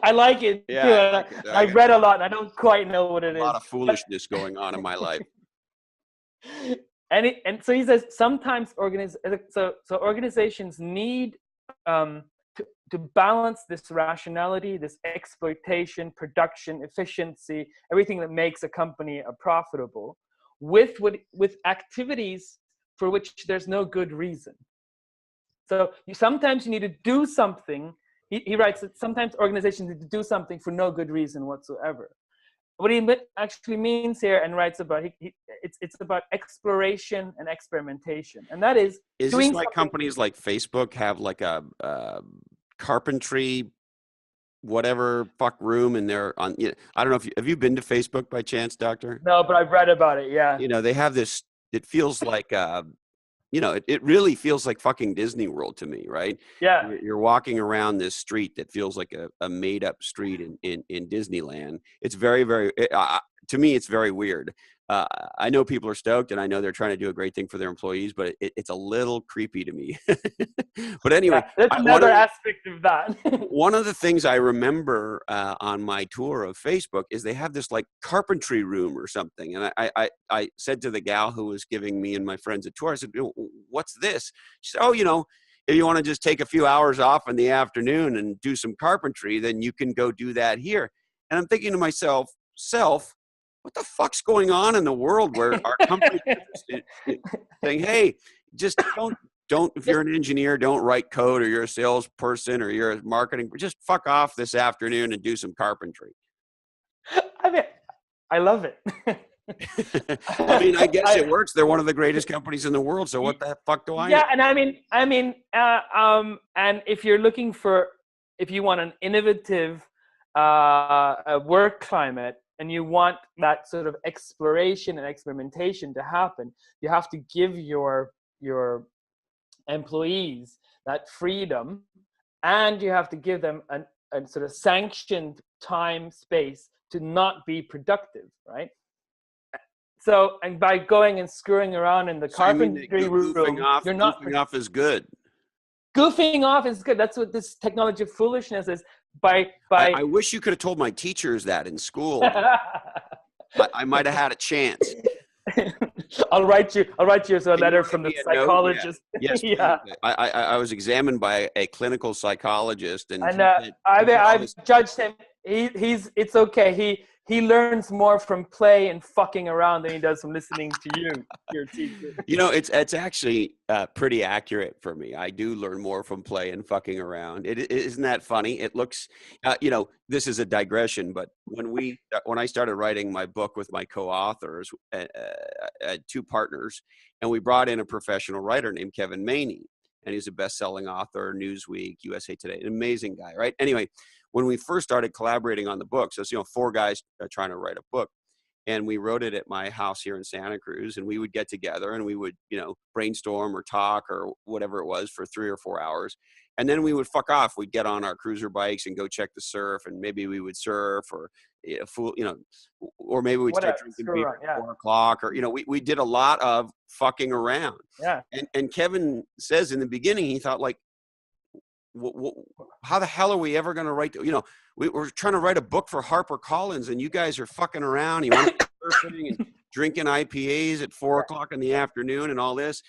I like it too. I read a lot, and I don't quite know what it is. A lot of foolishness going on in my life. And so he says sometimes organizations need to balance this rationality, this exploitation, production, efficiency, everything that makes a company profitable, with activities for which there's no good reason. So sometimes you need to do something. He writes that sometimes organizations need to do something for no good reason whatsoever. What he actually means here, and writes about, it's about exploration and experimentation, and that is this why companies like Facebook have like a carpentry, whatever fuck room, and they're on. I don't know if have you been to Facebook by chance, Doctor? No, but I've read about it. Yeah. They have this. It feels like it really feels like fucking Disney World to me, right? Yeah. You're walking around this street that feels like a made up street in Disneyland. It's very, very, to me, it's very weird. I know people are stoked and I know they're trying to do a great thing for their employees, but it's a little creepy to me. But anyway, yeah, there's another aspect of that. one of the things I remember on my tour of Facebook is they have this like carpentry room or something. And I said to the gal who was giving me and my friends a tour, I said, what's this? She said, oh, if you want to just take a few hours off in the afternoon and do some carpentry, then you can go do that here. And I'm thinking to myself, what the fuck's going on in the world where our company is saying, hey, just don't, if you're an engineer, don't write code, or you're a salesperson, or you're a marketing, just fuck off this afternoon and do some carpentry. I mean, I love it. I mean, I guess it works. They're one of the greatest companies in the world. So what the fuck do I know? Yeah, and and if you're looking if you want an innovative work climate, and you want that sort of exploration and experimentation to happen, you have to give your employees that freedom, and you have to give them a sort of sanctioned time space to not be productive, right? So, and by going and screwing around in the carpentry room, you're not goofing off is good. Goofing off is good. That's what this technology of foolishness is. I wish you could have told my teachers that in school. I might have had a chance. I'll write you a letter from the psychologist. Yes, yeah. I was examined by a clinical psychologist, and I've judged him. It's okay. He learns more from play and fucking around than he does from listening to you, your teacher. It's actually pretty accurate for me. I do learn more from play and fucking around. Isn't that funny? It looks, this is a digression, but when I started writing my book with my co-authors, I had two partners, and we brought in a professional writer named Kevin Maney, and he's a best-selling author, Newsweek, USA Today, an amazing guy, right? Anyway, when we first started collaborating on the book, so it's, four guys trying to write a book, and we wrote it at my house here in Santa Cruz, and we would get together and we would, brainstorm or talk or whatever it was for 3 or 4 hours. And then we would fuck off. We'd get on our cruiser bikes and go check the surf, and maybe we would surf or, or maybe we'd start drinking beer at 4 o'clock, or, we did a lot of fucking around. Yeah. And Kevin says in the beginning, he thought like, how the hell are we ever going to write? We're trying to write a book for HarperCollins, and you guys are fucking around. You want to surfing and drinking IPAs at 4 o'clock in the afternoon and all this.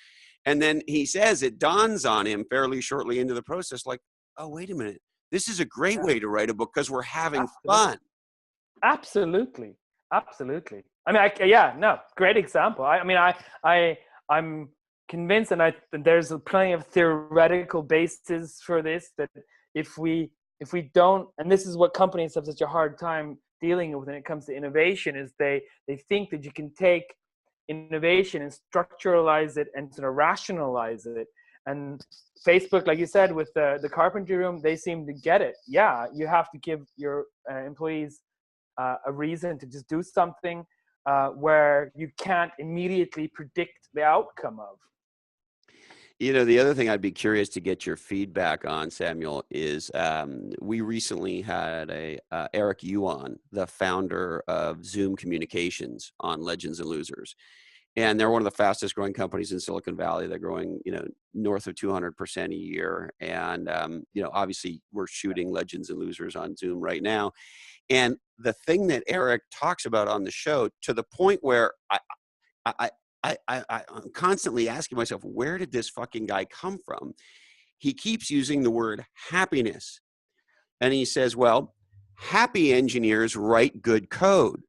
And then he says it dawns on him fairly shortly into the process, like, oh, wait a minute, this is a great way to write a book because we're having fun. Absolutely. I mean, great example. I'm convinced, and there's plenty of theoretical basis for this, that if we don't, and this is what companies have such a hard time dealing with when it comes to innovation, is they think that you can take innovation and structuralize it and sort of rationalize it. And Facebook, like you said, with the carpentry room, they seem to get it. Yeah, you have to give your employees a reason to just do something where you can't immediately predict the outcome of. The other thing I'd be curious to get your feedback on, Samuel, is we recently had Eric Yuan, the founder of Zoom Communications, on Legends and Losers. And they're one of the fastest growing companies in Silicon Valley. They're growing, north of 200% a year. And, obviously we're shooting Legends and Losers on Zoom right now. And the thing that Eric talks about on the show, to the point where I'm constantly asking myself, where did this fucking guy come from? He keeps using the word happiness. And he says, well, happy engineers write good code.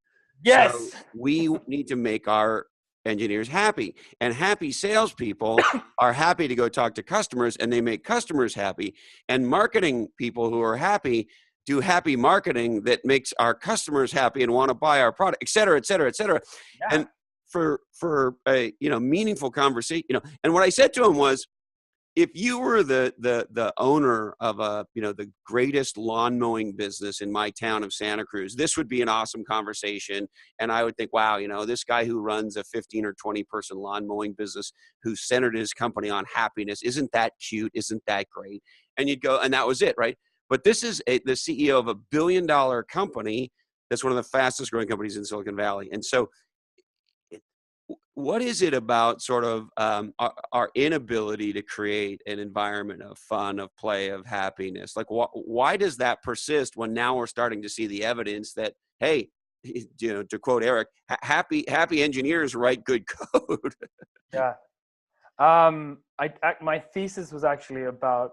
Yes. So we need to make our engineers happy. And happy salespeople are happy to go talk to customers, and they make customers happy. And marketing people who are happy do happy marketing that makes our customers happy and want to buy our product, et cetera, et cetera, et cetera. Yeah. And for a meaningful conversation, and what I said to him was, if you were the owner of the greatest lawn mowing business in my town of Santa Cruz, this would be an awesome conversation. And I would think, wow, this guy who runs a 15 or 20 person lawn mowing business, who centered his company on happiness, isn't that cute? Isn't that great? And you'd go, and that was it, right? But this is the CEO of a $1 billion company that's one of the fastest growing companies in Silicon Valley. And so what is it about sort of our inability to create an environment of fun, of play, of happiness? Like, why does that persist when now we're starting to see the evidence that, hey, to quote Eric, happy engineers write good code? Yeah. My thesis was actually about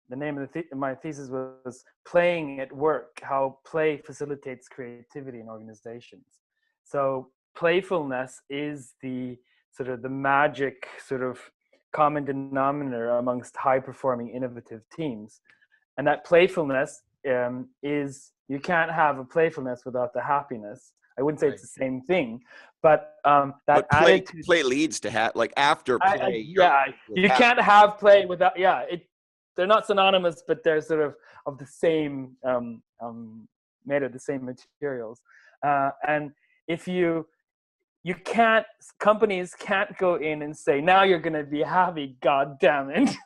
the name of my thesis was playing at work, how play facilitates creativity in organizations. So playfulness is the sort of the magic sort of common denominator amongst high performing innovative teams. And that playfulness is, you can't have a playfulness without the happiness. I wouldn't say Right. it's the same thing, but that but play, attitude, play leads to like after play. you can't have play without, they're not synonymous, but they're sort of the same, made of the same materials. And if you can't, companies can't go in and say, now you're going to be happy, God damn it.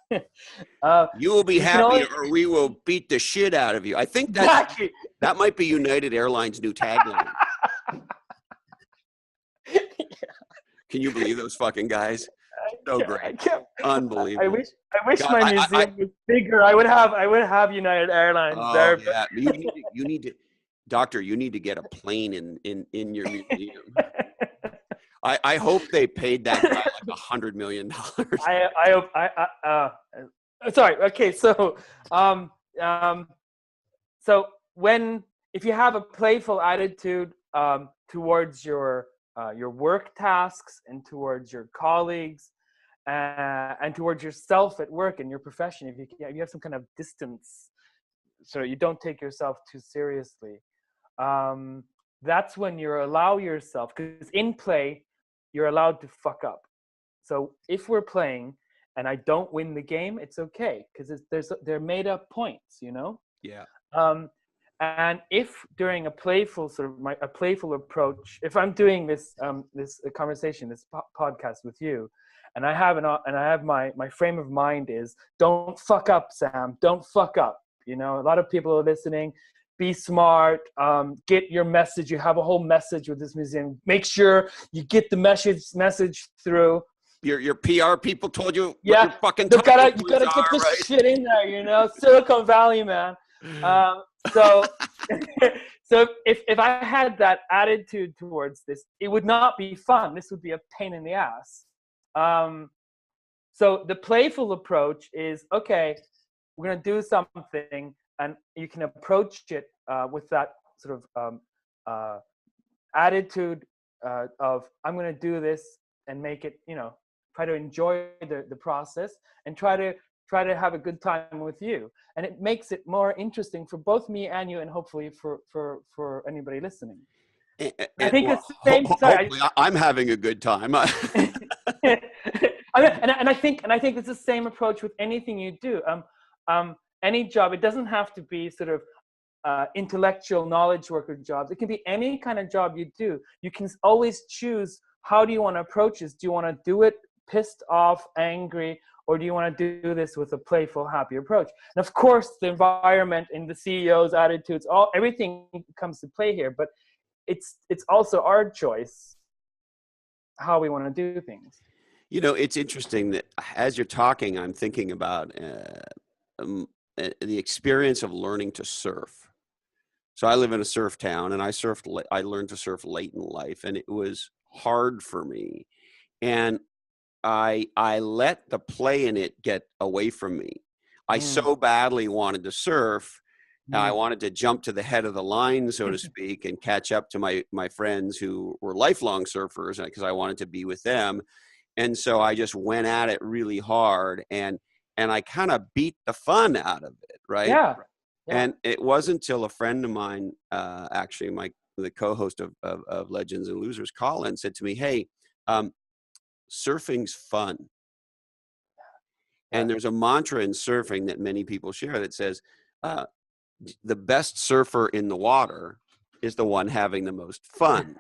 You will be happy or we will beat the shit out of you. I think exactly. that might be United Airlines' new tagline. Can you believe those fucking guys? So great. Unbelievable. I wish God, my museum was bigger. I would have United Airlines there. Yeah. You need to, Doctor, you need to get a plane in your museum. I hope they paid that guy like $100 million. Sorry. Okay. So, so if you have a playful attitude towards your work tasks and towards your colleagues and towards yourself at work and your profession, if you have some kind of distance, so you don't take yourself too seriously, that's when you allow yourself, because in play you're allowed to fuck up. So if we're playing and I don't win the game, it's okay, because they're made up points, Yeah. And if during a playful a playful approach, if I'm doing this conversation, this podcast with you, and I have my frame of mind is, don't fuck up, Sam, don't fuck up. A lot of people are listening. Be smart. Get your message. You have a whole message with this museum. Make sure you get the message through. Your PR people told you. Yeah, what your fucking you gotta get this shit in there. Silicon Valley, man. So if I had that attitude towards this, it would not be fun. This would be a pain in the ass. So the playful approach is, okay, we're going to do something, and you can approach it with that sort of attitude of, I'm going to do this and make it, try to enjoy the process and try to have a good time with you. And it makes it more interesting for both me and you, and hopefully for anybody listening. I think it's the same. I'm having a good time. and I think it's the same approach with anything you do. Any job, it doesn't have to be sort of intellectual knowledge worker jobs. It can be any kind of job you do. You can always choose, how do you want to approach this? Do you want to do it pissed off, angry, or do you want to do this with a playful, happy approach? And of course, the environment and the CEO's attitudes, everything comes to play here. But it's also our choice how we want to do things. It's interesting that as you're talking, I'm thinking about the experience of learning to surf. So I live in a surf town, and I learned to surf late in life, and it was hard for me. And I let the play in it get away from me. I so badly wanted to surf. I wanted to jump to the head of the line, so to speak, and catch up to my friends who were lifelong surfers, because I wanted to be with them. And so I just went at it really hard, and I kind of beat the fun out of it, right? Yeah. And it wasn't until a friend of mine, actually the co-host of Legends and Losers, Colin, said to me, hey, surfing's fun. And there's a mantra in surfing that many people share that says, the best surfer in the water is the one having the most fun.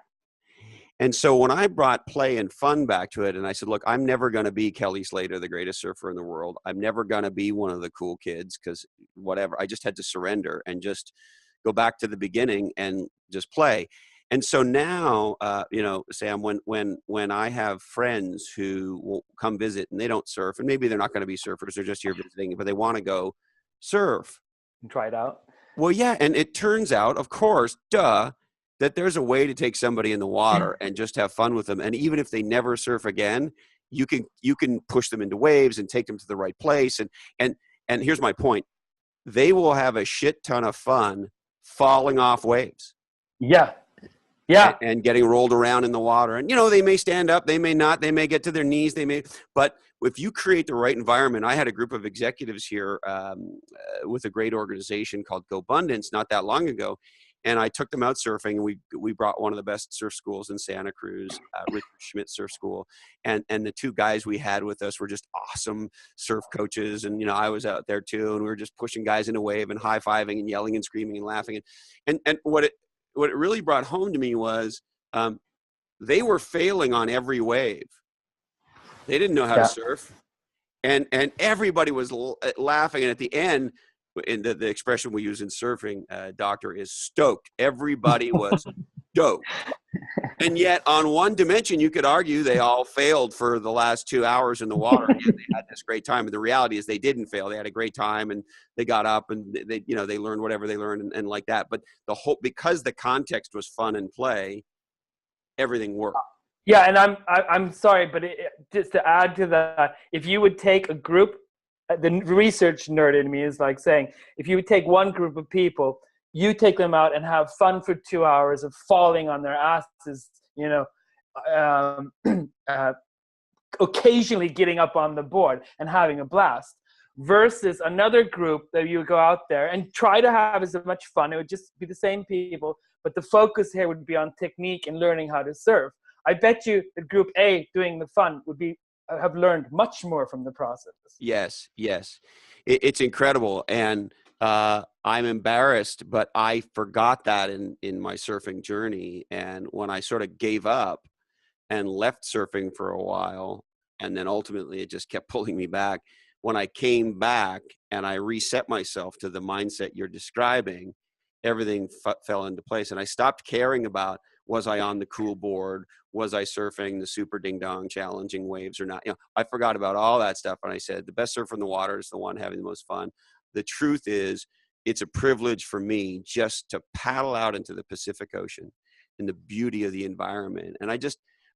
And so when I brought play and fun back to it, and I said, look, I'm never going to be Kelly Slater, the greatest surfer in the world. I'm never going to be one of the cool kids, because whatever, I just had to surrender and just go back to the beginning and just play. And so now, Sam, when I have friends who will come visit and they don't surf, and maybe they're not going to be surfers, they're just here visiting, but they want to go surf. And try it out. Well, yeah. And it turns out, of course, that there's a way to take somebody in the water and just have fun with them. And even if they never surf again, you can push them into waves and take them to the right place. And here's my point. They will have a shit ton of fun falling off waves. Yeah. And getting rolled around in the water. And, they may stand up, they may not, they may get to their knees, but if you create the right environment. I had a group of executives here with a great organization called GoBundance not that long ago. And I took them out surfing, and we brought one of the best surf schools in Santa Cruz, Richard Schmidt Surf School. And the two guys we had with us were just awesome surf coaches. And, I was out there too, and we were just pushing guys in a wave and high-fiving and yelling and screaming and laughing. And what it really brought home to me was they were failing on every wave. They didn't know how to surf. And everybody was laughing. And at the end, in the expression we use in surfing, doctor, is stoked. Everybody was stoked. And yet on one dimension, you could argue they all failed for the last 2 hours in the water. And they had this great time. And the reality is they didn't fail. They had a great time, and they got up, and they learned whatever they learned and like that. But because the context was fun and play, everything worked. Yeah. And I'm sorry, but just to add to that, if you would take a group, the research nerd in me is like saying, if you would take one group of people, you take them out and have fun for 2 hours of falling on their asses, occasionally getting up on the board and having a blast, versus another group that you would go out there and try to have as much fun. It would just be the same people, but the focus here would be on technique and learning how to surf. I bet you that group A doing the fun would have learned much more from the process. Yes. It's incredible. And I'm embarrassed, but I forgot that in my surfing journey. And when I sort of gave up and left surfing for a while, and then ultimately it just kept pulling me back. When I came back and I reset myself to the mindset you're describing, everything fell into place. And I stopped caring about, was I on the cool board? Was I surfing the super ding dong challenging waves or not? I forgot about all that stuff. And I said, the best surfer in the water is the one having the most fun. The truth is, it's a privilege for me just to paddle out into the Pacific Ocean in the beauty of the environment. And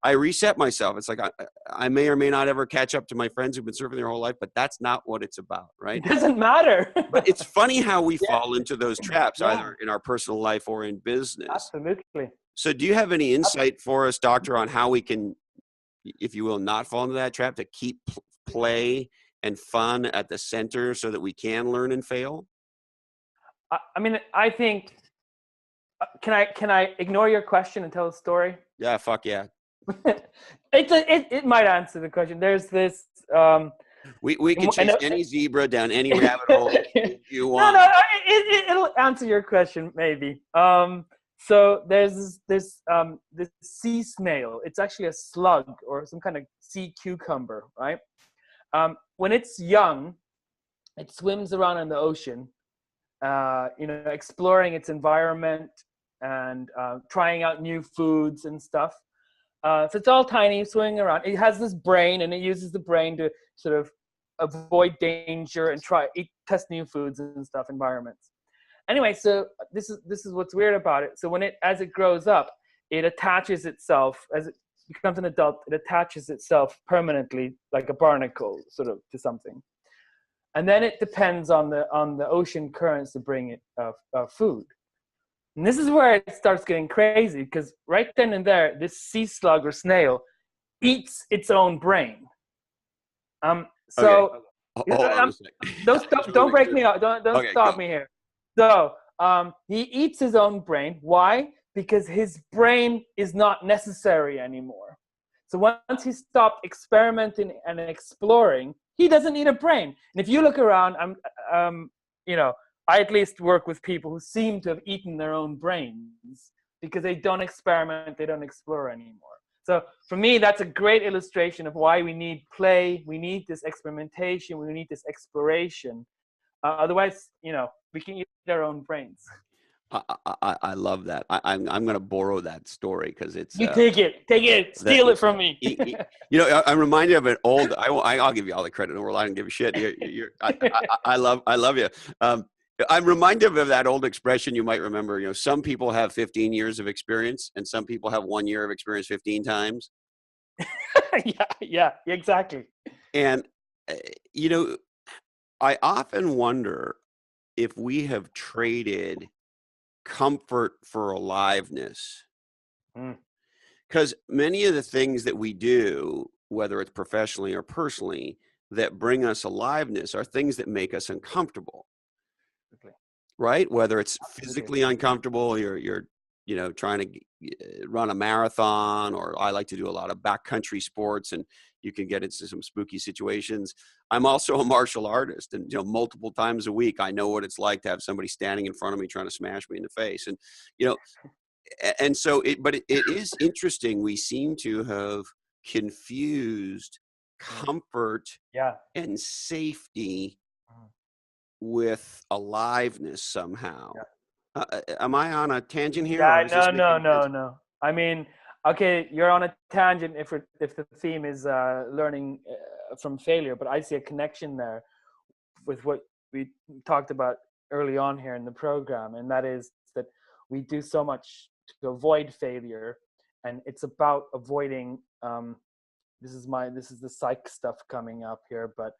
I reset myself. It's like I may or may not ever catch up to my friends who've been surfing their whole life, but that's not what it's about, right? It doesn't matter. But it's funny how we fall into those traps, either in our personal life or in business. Absolutely. So do you have any insight for us, doctor, on how we can, if you will, not fall into that trap, to keep play and fun at the center so that we can learn and fail? I think, can I ignore your question and tell a story? Yeah, fuck yeah. It might answer the question. There's this. We can chase any zebra down any rabbit hole you want. No, it'll answer your question maybe. So there's this sea snail. It's actually a slug or some kind of sea cucumber, right? When it's young, it swims around in the ocean, exploring its environment and trying out new foods and stuff. So it's all tiny, swimming around. It has this brain, and it uses the brain to sort of avoid danger and test new foods and stuff, environments. Anyway, so this is what's weird about it. So as it grows up, it attaches itself, as it becomes an adult, it attaches itself permanently like a barnacle sort of to something. And then it depends on the ocean currents to bring it food. And this is where it starts getting crazy, because right then and there, this sea slug or snail eats its own brain. So don't break me up. Don't stop me here. So he eats his own brain. Why? Because his brain is not necessary anymore. So once he stopped experimenting and exploring, He doesn't need a brain. And if you look around, you know, I at least work with people who seem to have eaten their own brains because they don't experiment, they don't explore anymore. So for me, that's a great illustration of why we need play, we need this experimentation, we need this exploration. Otherwise, you know, we can eat our own brains. I love that. I'm going to borrow that story because it's You take it, steal it from me. You know, I'm reminded of an old. I'll give you all the credit in the world. I don't give a shit. I love you. I'm reminded of that old expression you might remember. You know, some people have 15 years of experience, and some people have 1 year of experience 15 times. Yeah, exactly. And you know, I often wonder if we have traded comfort for aliveness. Because many of the things that we do, whether it's professionally or personally, that bring us aliveness are things that make us uncomfortable. Right? Whether it's physically uncomfortable, you're you know, trying to run a marathon, or I like to do a lot of backcountry sports, and you can get into some spooky situations. I'm also a martial artist, and you know, multiple times a week, I know what it's like to have somebody standing in front of me trying to smash me in the face. And you know, and so it is interesting. We seem to have confused comfort and safety with aliveness somehow. Am I on a tangent here? Yeah, no. I mean, okay, you're on a tangent if the theme is learning from failure, but I see a connection there with what we talked about early on here in the program, and that is that we do so much to avoid failure, and it's about avoiding. This is the psych stuff coming up here, but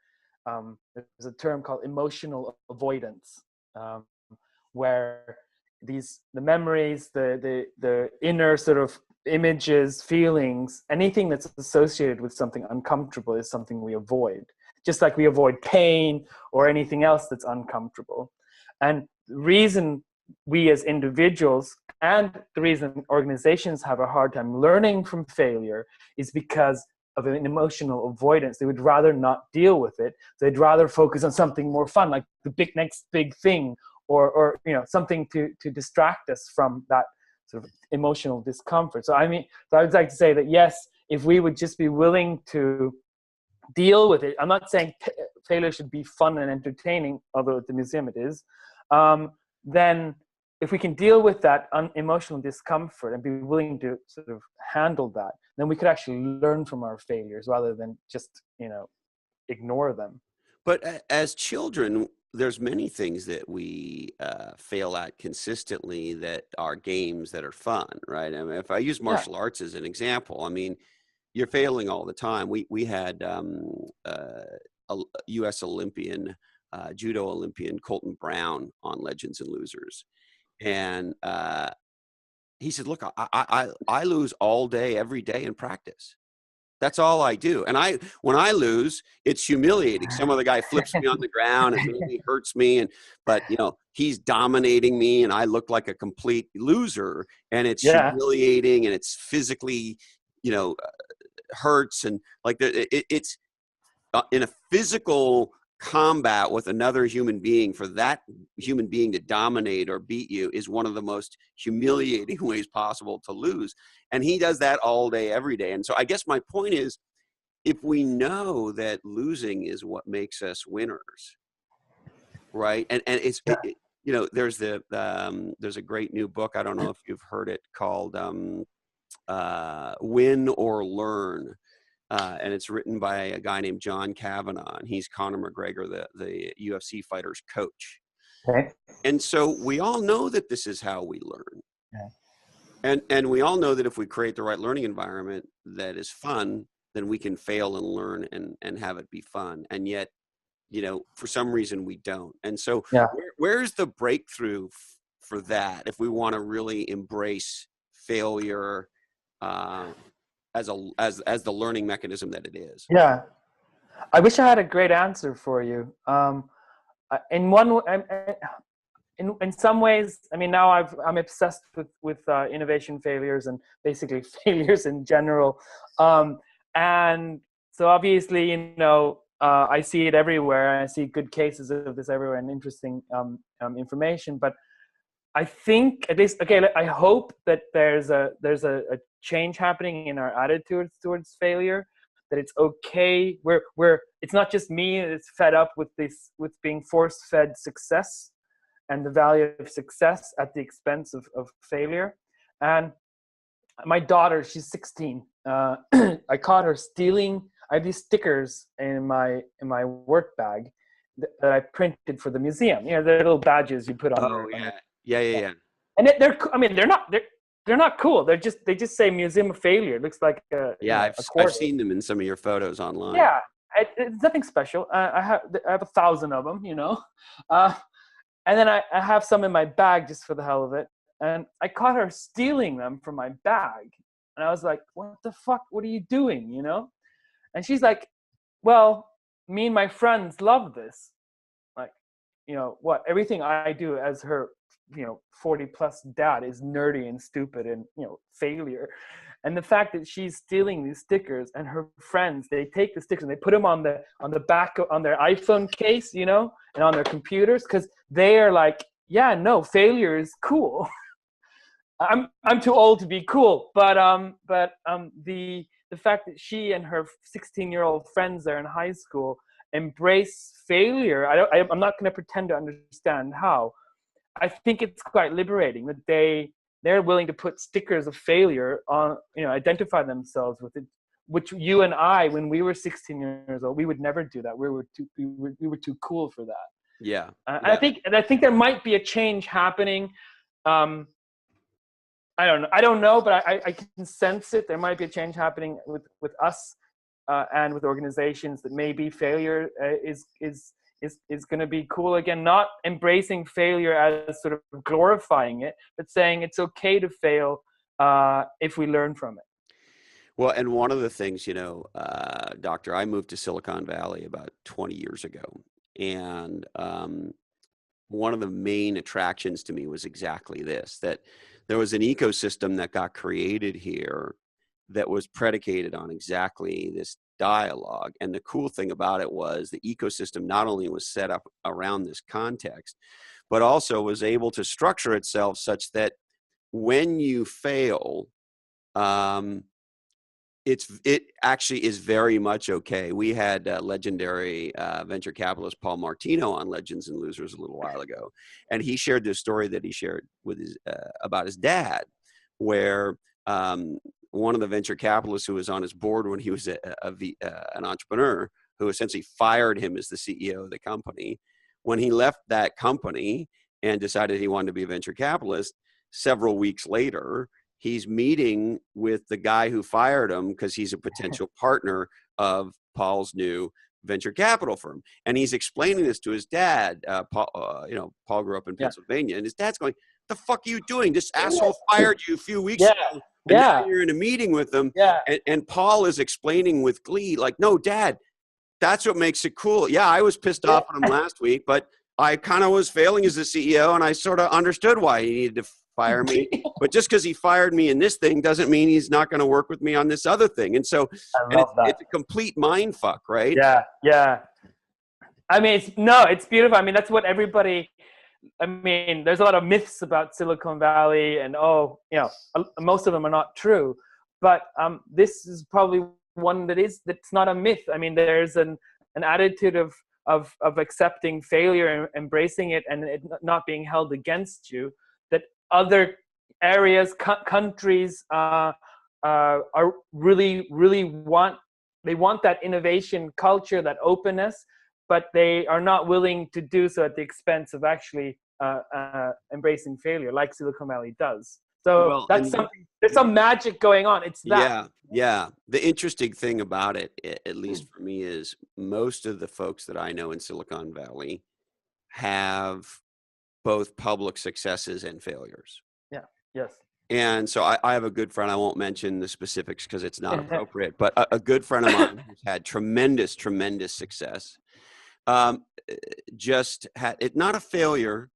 there's a term called emotional avoidance, where the memories, the inner sort of images, feelings, anything that's associated with something uncomfortable is something we avoid, just like we avoid pain or anything else that's uncomfortable. And the reason we as individuals and the reason organizations have a hard time learning from failure is because of an emotional avoidance. They would rather not deal with it. They'd rather focus on something more fun, like the next big thing, or you know, something to distract us from that sort of emotional discomfort. So I would like to say that yes, if we would just be willing to deal with it, I'm not saying failure should be fun and entertaining, although at the museum it is, then if we can deal with that emotional discomfort and be willing to sort of handle that, then we could actually learn from our failures rather than just, you know, ignore them. But as children, there's many things that we fail at consistently that are games that are fun, right? I mean, if I use martial arts as an example, I mean, you're failing all the time. We had a U.S. Olympian, judo Olympian, Colton Brown on Legends and Losers. And he said, look, I lose all day, every day in practice. That's all I do. And when I lose, it's humiliating. Some other guy flips me on the ground and maybe hurts me. But, you know, he's dominating me and I look like a complete loser, and it's humiliating and it's physically, you know, hurts. And like it's in a physical combat with another human being, for that human being to dominate or beat you is one of the most humiliating ways possible to lose. And he does that all day, every day. And so I guess my point is, if we know that losing is what makes us winners, right? And it's, you know, there's a great new book, I don't know if you've heard it, called Win or Learn. And it's written by a guy named John Kavanagh, and he's Conor McGregor, the UFC fighter's coach. Okay. And so we all know that this is how we learn. And we all know that if we create the right learning environment that is fun, then we can fail and learn and have it be fun. And yet, you know, for some reason we don't. And so where's the breakthrough for that if we want to really embrace failure as the learning mechanism that it is? Yeah, I wish I had a great answer for you. In some ways, I mean, now I'm obsessed with innovation failures and basically failures in general. And so obviously, you know, I see it everywhere. I see good cases of this everywhere and interesting information. But I think at least, okay, I hope that there's a change happening in our attitudes towards failure. That it's okay. It's not just me that's fed up with being force-fed success and the value of success at the expense of failure. And my daughter, she's 16. I caught her stealing. I have these stickers in my work bag that I printed for the museum. You know, the little badges you put on Oh, yeah. And they're not cool. They just say Museum of Failure. It looks like a I've seen them in some of your photos online. Yeah, it's nothing special. I have 1,000 of them, you know, and then I have some in my bag just for the hell of it. And I caught her stealing them from my bag, and I was like, "What the fuck? What are you doing?" You know? And she's like, "Well, me and my friends love this. Like, you know what? Everything I do as her, 40 plus dad is nerdy and stupid and, failure. And the fact that she's stealing these stickers and her friends, they take the stickers and they put them on the back on their iPhone case, and on their computers, because they are like, yeah, no, failure is cool." I'm too old to be cool, but the fact that she and her 16-year-old friends there in high school embrace failure, I'm not going to pretend to understand how. I think it's quite liberating that they're willing to put stickers of failure on, identify themselves with it, which you and I, when we were 16 years old, we would never do that. We were too cool for that. Yeah. I think there might be a change happening. I don't know, but I can sense it. There might be a change happening with us and with organizations, that maybe failure is going to be cool again. Not embracing failure as sort of glorifying it, but saying it's okay to fail if we learn from it. Well, and one of the things, Doctor, I moved to Silicon Valley about 20 years ago, and one of the main attractions to me was exactly this, that there was an ecosystem that got created here that was predicated on exactly this dialogue. And the cool thing about it was the ecosystem not only was set up around this context, but also was able to structure itself such that when you fail, it actually is very much okay. We had legendary venture capitalist Paul Martino on Legends and Losers a little while ago, and he shared this story that he shared with his about his dad, where one of the venture capitalists who was on his board when he was an entrepreneur, who essentially fired him as the CEO of the company. When he left that company and decided he wanted to be a venture capitalist, several weeks later, he's meeting with the guy who fired him because he's a potential partner of Paul's new venture capital firm. And he's explaining this to his dad. Paul grew up in Pennsylvania, and his dad's going, "The fuck are you doing? This asshole fired you a few weeks ago. And now you're in a meeting with them." Yeah. And Paul is explaining with glee, like, "No, Dad, that's what makes it cool. Yeah, I was pissed off at him last week, but I kind of was failing as a CEO, and I sort of understood why he needed to fire me. But just because he fired me in this thing doesn't mean he's not going to work with me on this other thing." And so it's a complete mind fuck, right? Yeah. I mean, it's beautiful. I mean, that's what everybody, there's a lot of myths about Silicon Valley, and most of them are not true. But this is probably one that's not a myth. I mean, there's an attitude of accepting failure and embracing it, and it not being held against you, that other areas, countries are really want that innovation culture, that openness, but they are not willing to do so at the expense of actually embracing failure, like Silicon Valley does. So that's something. There's some magic going on. It's that. Yeah. The interesting thing about it, at least for me, is most of the folks that I know in Silicon Valley have both public successes and failures. Yeah. Yes. And so I have a good friend. I won't mention the specifics because it's not appropriate, but a good friend of mine who's had tremendous success. Just had it, not a failure,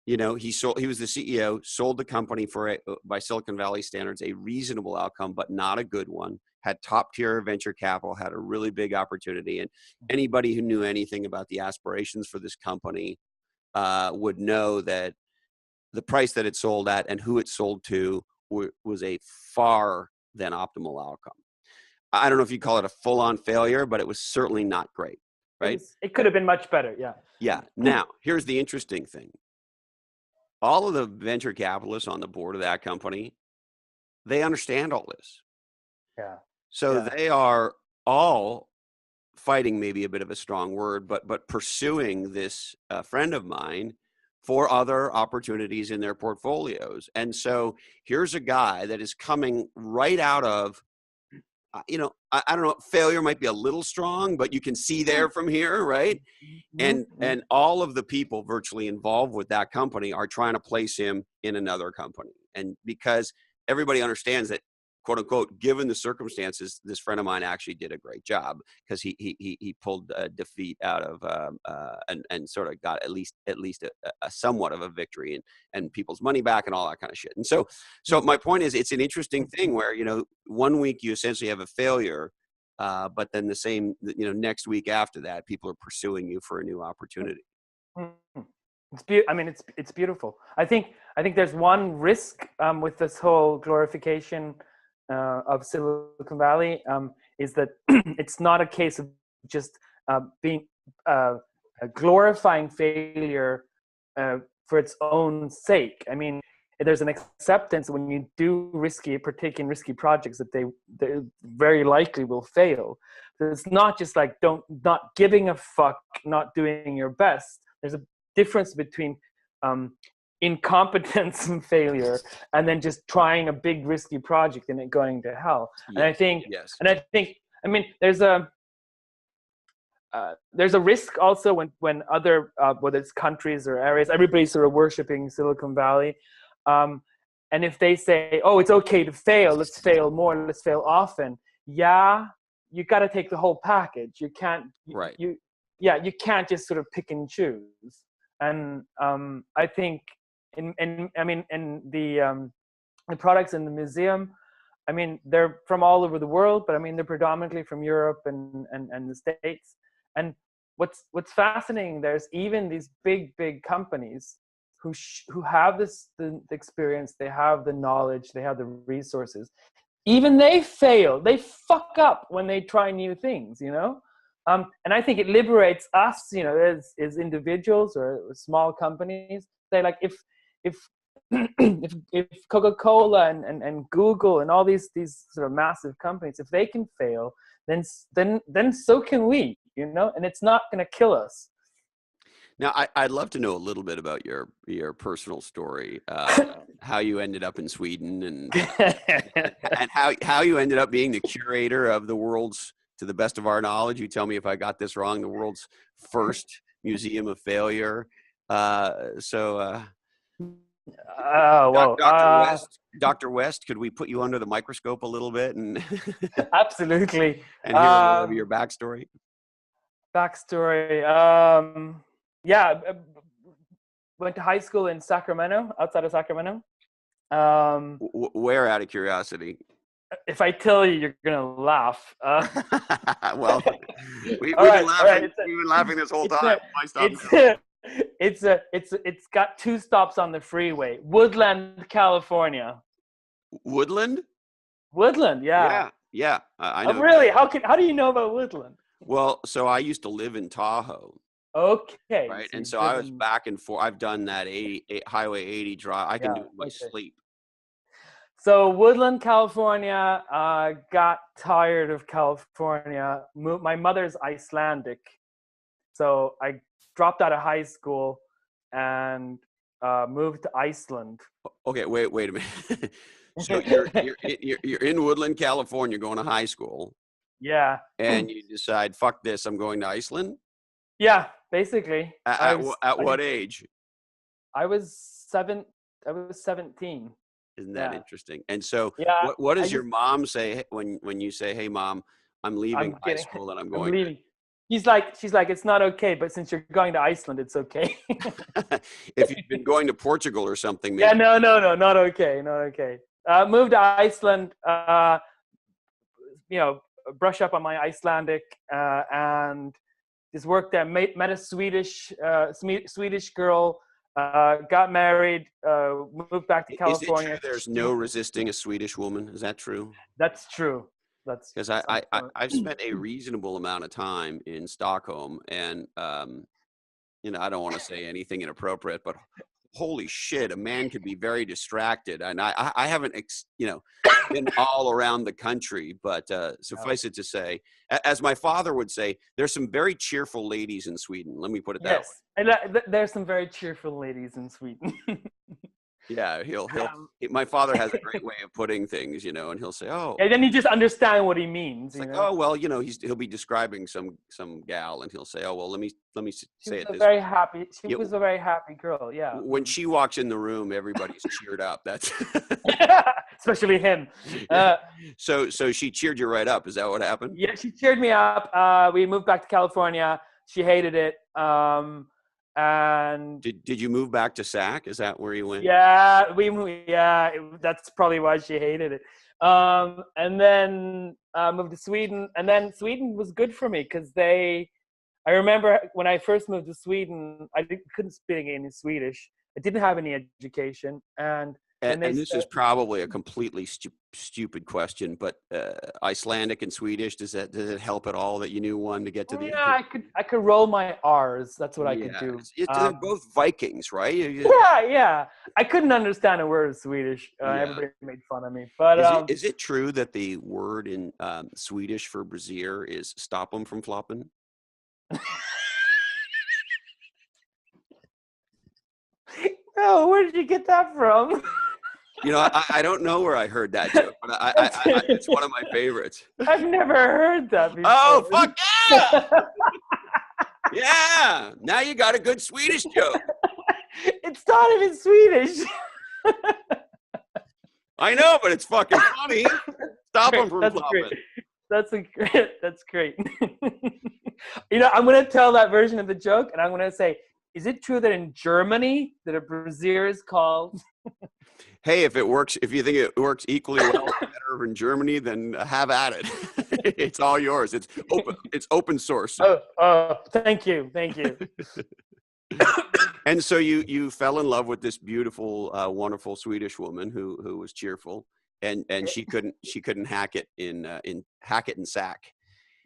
You know, he was the CEO, sold the company for by Silicon Valley standards, a reasonable outcome, but not a good one. Had top tier venture capital, had a really big opportunity. And anybody who knew anything about the aspirations for this company would know that the price that it sold at and who it sold to was a far than optimal outcome. I don't know if you call it a full on failure, but it was certainly not great, right? It could have been much better. Yeah. Yeah. Now, here's the interesting thing. All of the venture capitalists on the board of that company, they understand all this. Yeah. So they are all fighting, maybe a bit of a strong word, but pursuing this friend of mine for other opportunities in their portfolios. And so here's a guy that is coming right out of, I don't know, failure might be a little strong, but you can see there from here, right? And all of the people virtually involved with that company are trying to place him in another company. And because everybody understands that, quote unquote, given the circumstances, this friend of mine actually did a great job because he pulled defeat out of and sort of got at least a somewhat of a victory and people's money back and all that kind of shit. And so my point is, it's an interesting thing where, 1 week you essentially have a failure, but then the same, next week after that, people are pursuing you for a new opportunity. It's beautiful. I think there's one risk with this whole glorification of Silicon Valley, is that it's not a case of just being glorifying failure for its own sake. I mean, there's an acceptance when you do partake in risky projects that they very likely will fail. So it's not just like not giving a fuck, not doing your best. There's a difference between incompetence and failure, and then just trying a big risky project and it going to hell. Yes, and I think, there's a risk also when other whether it's countries or areas, everybody's sort of worshiping Silicon Valley, and if they say, oh, it's okay to fail, let's fail more, let's fail often. Yeah, you got to take the whole package. You can't, right? You can't just sort of pick and choose. And I think in the products in the museum, I mean, they're from all over the world, but I mean, they're predominantly from Europe and the States. And what's fascinating, there's even these big companies who have the experience, they have the knowledge, they have the resources. Even they fail, they fuck up when they try new things, and I think it liberates us, as individuals or small companies. Say, like, if Coca-Cola and Google and all these sort of massive companies, if they can fail, then so can we, and it's not going to kill us. Now, I'd love to know a little bit about your personal story, how you ended up in Sweden, and how you ended up being the curator of the world's, to the best of our knowledge, you tell me if I got this wrong, the world's first museum of failure. Dr. West, could we put you under the microscope a little bit and absolutely and hear a little of your backstory? Went to high school in Sacramento, outside of Sacramento. Where, out of curiosity? If I tell you, you're gonna laugh. Well, we've been laughing this whole time. It's got 2 stops on the freeway. Woodland, California. Woodland, yeah. I know. Oh, really? How do you know about Woodland? Well, so I used to live in Tahoe. Okay. Right, and so I was back and forth. I've done that Highway 80 drive. I can do it in my sleep. So Woodland, California, got tired of California. My mother's Icelandic, so I dropped out of high school and moved to Iceland. Okay, wait a minute. So you're in Woodland, California, going to high school. Yeah. And you decide, fuck this, I'm going to Iceland? Yeah, basically. At what age? I was 17. Isn't that interesting? And so what does your mom say when you say, hey, Mom, I'm leaving high school and I'm going? she's like, it's not okay, but since you're going to Iceland, it's okay. If you've been going to Portugal or something, Yeah, maybe. no, not okay, not okay. Moved to Iceland, you know, brush up on my Icelandic, and just worked there. Met a Swedish girl, got married, moved back to Is it true California. there's no resisting a Swedish woman? Is that true? That's true. That's Because I've spent a reasonable amount of time in Stockholm, and you know, I don't want to say anything inappropriate, but holy shit, a man could be very distracted. And I haven't, you know, been all around the country, but suffice it to say, as my father would say, there's some very cheerful ladies in Sweden. Let me put it that way. Yes, and there's some very cheerful ladies in Sweden. Yeah, Um, my father has a great way of putting things, you know, and he'll say, "Oh, and then you just understand what he means. it's You like, know, oh, well, you know, he'll be describing some gal, and he'll say, oh, well, let me she say was it a this very happy. She way. was a very happy girl. Yeah. When she walks in the room, everybody's cheered up. That's Especially him. yeah. So she cheered you right up. Is that what happened? Yeah, she cheered me up. We moved back to California. She hated it. And Did you move back to SAC? Is that where you went? yeah, that's probably why she hated it. And then moved to Sweden, and then Sweden was good for me because I remember when I first moved to Sweden, couldn't speak any Swedish. I didn't have any education, and then they And this said, is probably a completely stupid question, but Icelandic and Swedish, does it help at all that you knew one to get to the yeah, I could roll my R's. That's what I could yeah, do. they're both Vikings, right? Yeah. I couldn't understand a word of Swedish. Yeah. Everybody made fun of me. But Is it true that the word in Swedish for brassiere is stop them from flopping? no, where did you get that from? You know, I don't know where I heard that joke, but it's one of my favorites. I've never heard that before. Oh, fuck yeah! Yeah! Now you got a good Swedish joke. It's not even Swedish. I know, but it's fucking funny. Stop them from That's flopping. great. That's great. You know, I'm gonna tell that version of the joke, and I'm gonna say, is it true that in Germany that a brassiere is called? Hey, if it works, if you think it works equally well or better in Germany, then have at it. It's all yours. It's open. It's open source. Oh, thank you. And so you fell in love with this beautiful, wonderful Swedish woman who was cheerful, and she couldn't hack it in SAC.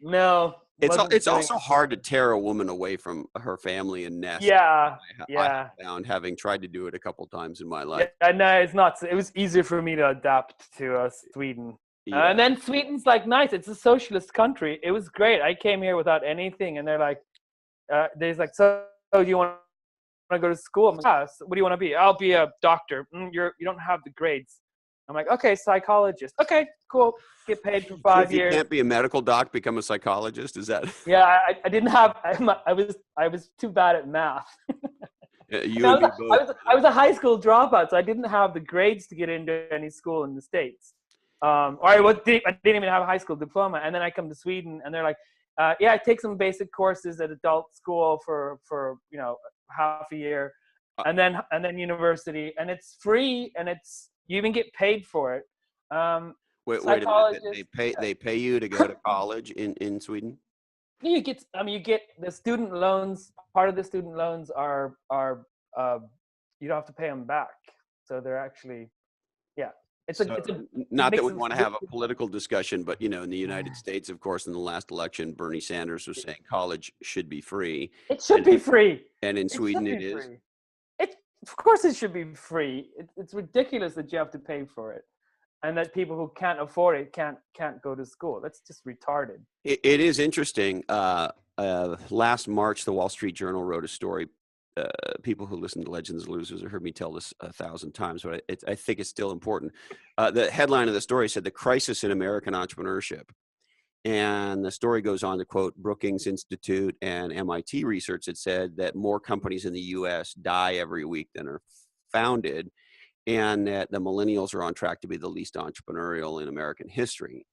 No, It's also hard to tear a woman away from her family and nest. Yeah. I have found, having tried to do it a couple times in my life. Yeah, no, it's not. It was easier for me to adapt to Sweden. Yeah. And then Sweden's like nice. It's a socialist country. It was great. I came here without anything, and they're like, so do you want to go to school? I'm like, yeah. So what do you want to be? I'll be a doctor. You don't have the grades. I'm like, okay, psychologist. Okay, cool. Get paid for 5 years. You can't be a medical doc, become a psychologist. Is that? Yeah, I didn't have. I was too bad at math. I was a high school dropout, so I didn't have the grades to get into any school in the States. I didn't even have a high school diploma. And then I come to Sweden, and they're like, yeah, I take some basic courses at adult school for half a year, and then university, and it's free, and you even get paid for it. Wait a minute. They pay you to go to college in Sweden? You get the student loans. Part of the student loans are you don't have to pay them back, so they're actually not that we want to have a political discussion, but in the United States, of course, in the last election, Bernie Sanders was saying college should be free. It should be free. And in Sweden, it is. Of course, it should be free. It's ridiculous that you have to pay for it, and that people who can't afford it can't go to school. That's just retarded. It is interesting. Last March, the Wall Street Journal wrote a story. People who listen to Legends and Losers have heard me tell this 1,000 times, but I think it's still important. The headline of the story said, "The Crisis in American Entrepreneurship." And the story goes on to quote Brookings Institute and MIT research that said that more companies in the U.S. die every week than are founded, and that the millennials are on track to be the least entrepreneurial in American history.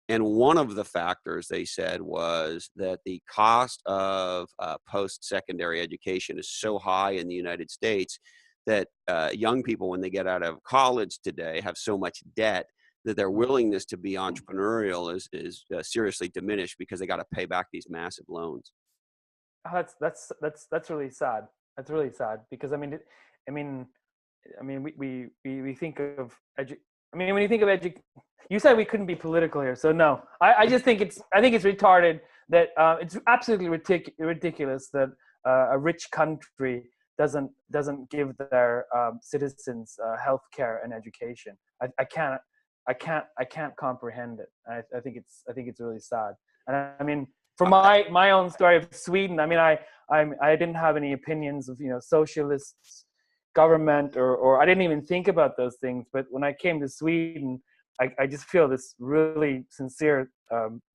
And one of the factors they said was that the cost of post-secondary education is so high in the United States that young people, when they get out of college today, have so much debt that their willingness to be entrepreneurial is seriously diminished because they got to pay back these massive loans. Oh, that's really sad. That's really sad because I mean, we think of when you think of you said we couldn't be political here, so no. I just think it's retarded that it's absolutely ridiculous that a rich country doesn't give their citizens health care and education. I can't comprehend it. I think it's really sad. And I mean, for my own story of Sweden, I mean, I didn't have any opinions of socialists government or I didn't even think about those things. But when I came to Sweden, I just feel this really sincere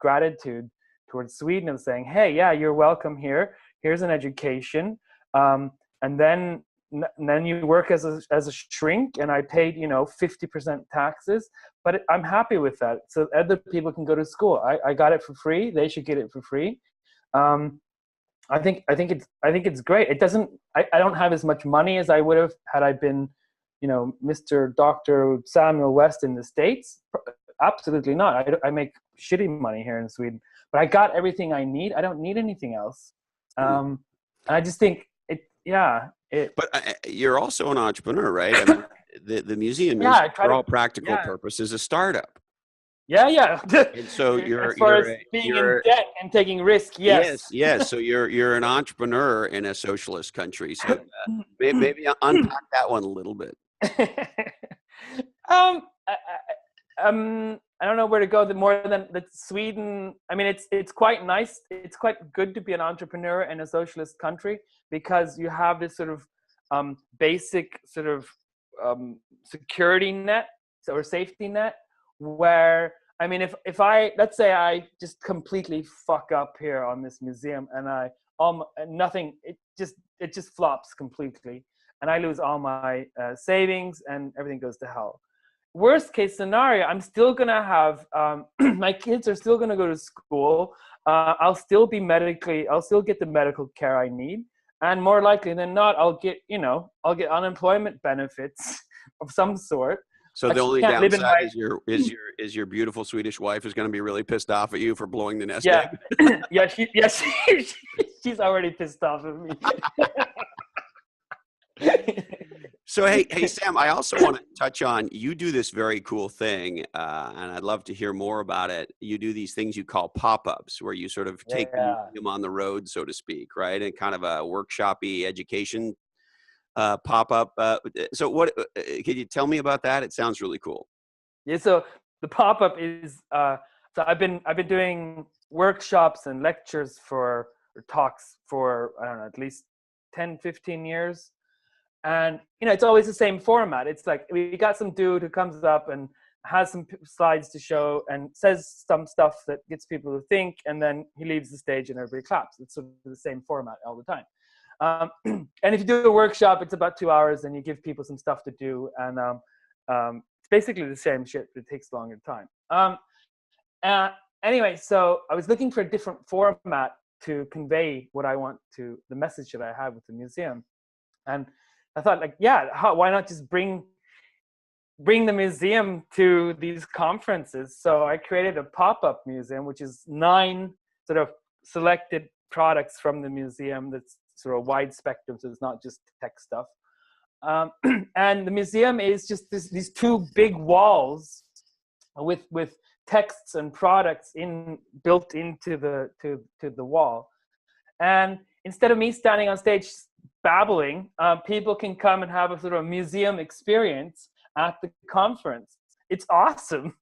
gratitude towards Sweden of saying, hey, yeah, you're welcome here. Here's an education, and then you work as a shrink, and I paid 50% taxes, but I'm happy with that. So other people can go to school. I got it for free. They should get it for free. I think it's great. It doesn't. I don't have as much money as I would have had I been, Mr. Dr. Samuel West in the States. Absolutely not. I make shitty money here in Sweden, but I got everything I need. I don't need anything else. And I just think it. Yeah. But you're also an entrepreneur, right? I mean, the museum is, for all practical purposes, a startup. Yeah. And so as far as being in debt and taking risk, yes. So you're an entrepreneur in a socialist country. So maybe unpack that one a little bit. I don't know where to go. More than that, Sweden. I mean, it's quite nice. It's quite good to be an entrepreneur in a socialist country because you have this sort of basic sort of security net or safety net. Where I mean, if I let's say I just completely fuck up here on this museum and nothing, it just flops completely, and I lose all my savings and everything goes to hell. Worst case scenario, I'm still gonna have my kids are still gonna go to school. I'll still get the medical care I need, and more likely than not, I'll get unemployment benefits of some sort. So the only downside is your beautiful Swedish wife is going to be really pissed off at you for blowing the nest egg. She's already pissed off at me. So hey Sam, I also want to touch on, you do this very cool thing, and I'd love to hear more about it. You do these things you call pop-ups, where you sort of take the museum on the road, so to speak, right? And kind of a workshop-y education pop-up. So what can you tell me about that? It sounds really cool. Yeah, so the pop-up is so I've been doing workshops and lectures or talks for I don't know, at least 10-15 years, and it's always the same format. It's like we got some dude who comes up and has some slides to show and says some stuff that gets people to think, and then he leaves the stage and everybody claps. It's sort of the same format all the time. And if you do a workshop, it's about 2 hours, and you give people some stuff to do, and it's basically the same shit, but it takes a longer time. Anyway, so I was looking for a different format to convey what I want to, the message that I have with the museum, and I thought, like, why not just bring the museum to these conferences? So I created a pop-up museum, which is 9 sort of selected products from the museum that's sort of wide spectrum, so it's not just tech stuff. And the museum is just these 2 big walls with texts and products built into the wall. And instead of me standing on stage babbling, people can come and have a sort of museum experience at the conference. It's awesome.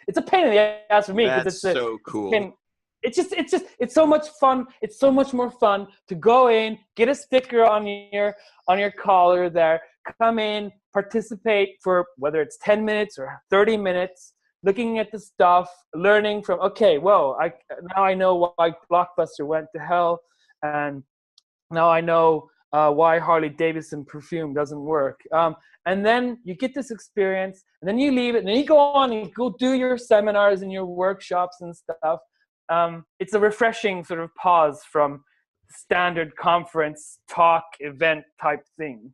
It's a pain in the ass for me because it's so cool. It's so much fun. It's so much more fun to go in, get a sticker on your collar there, come in, participate for whether it's 10 minutes or 30 minutes, looking at the stuff, learning from, now I know why Blockbuster went to hell, and now I know why Harley Davidson perfume doesn't work. And then you get this experience, and then you leave it, and then you go on and go do your seminars and your workshops and stuff. It's a refreshing sort of pause from standard conference talk event type thing.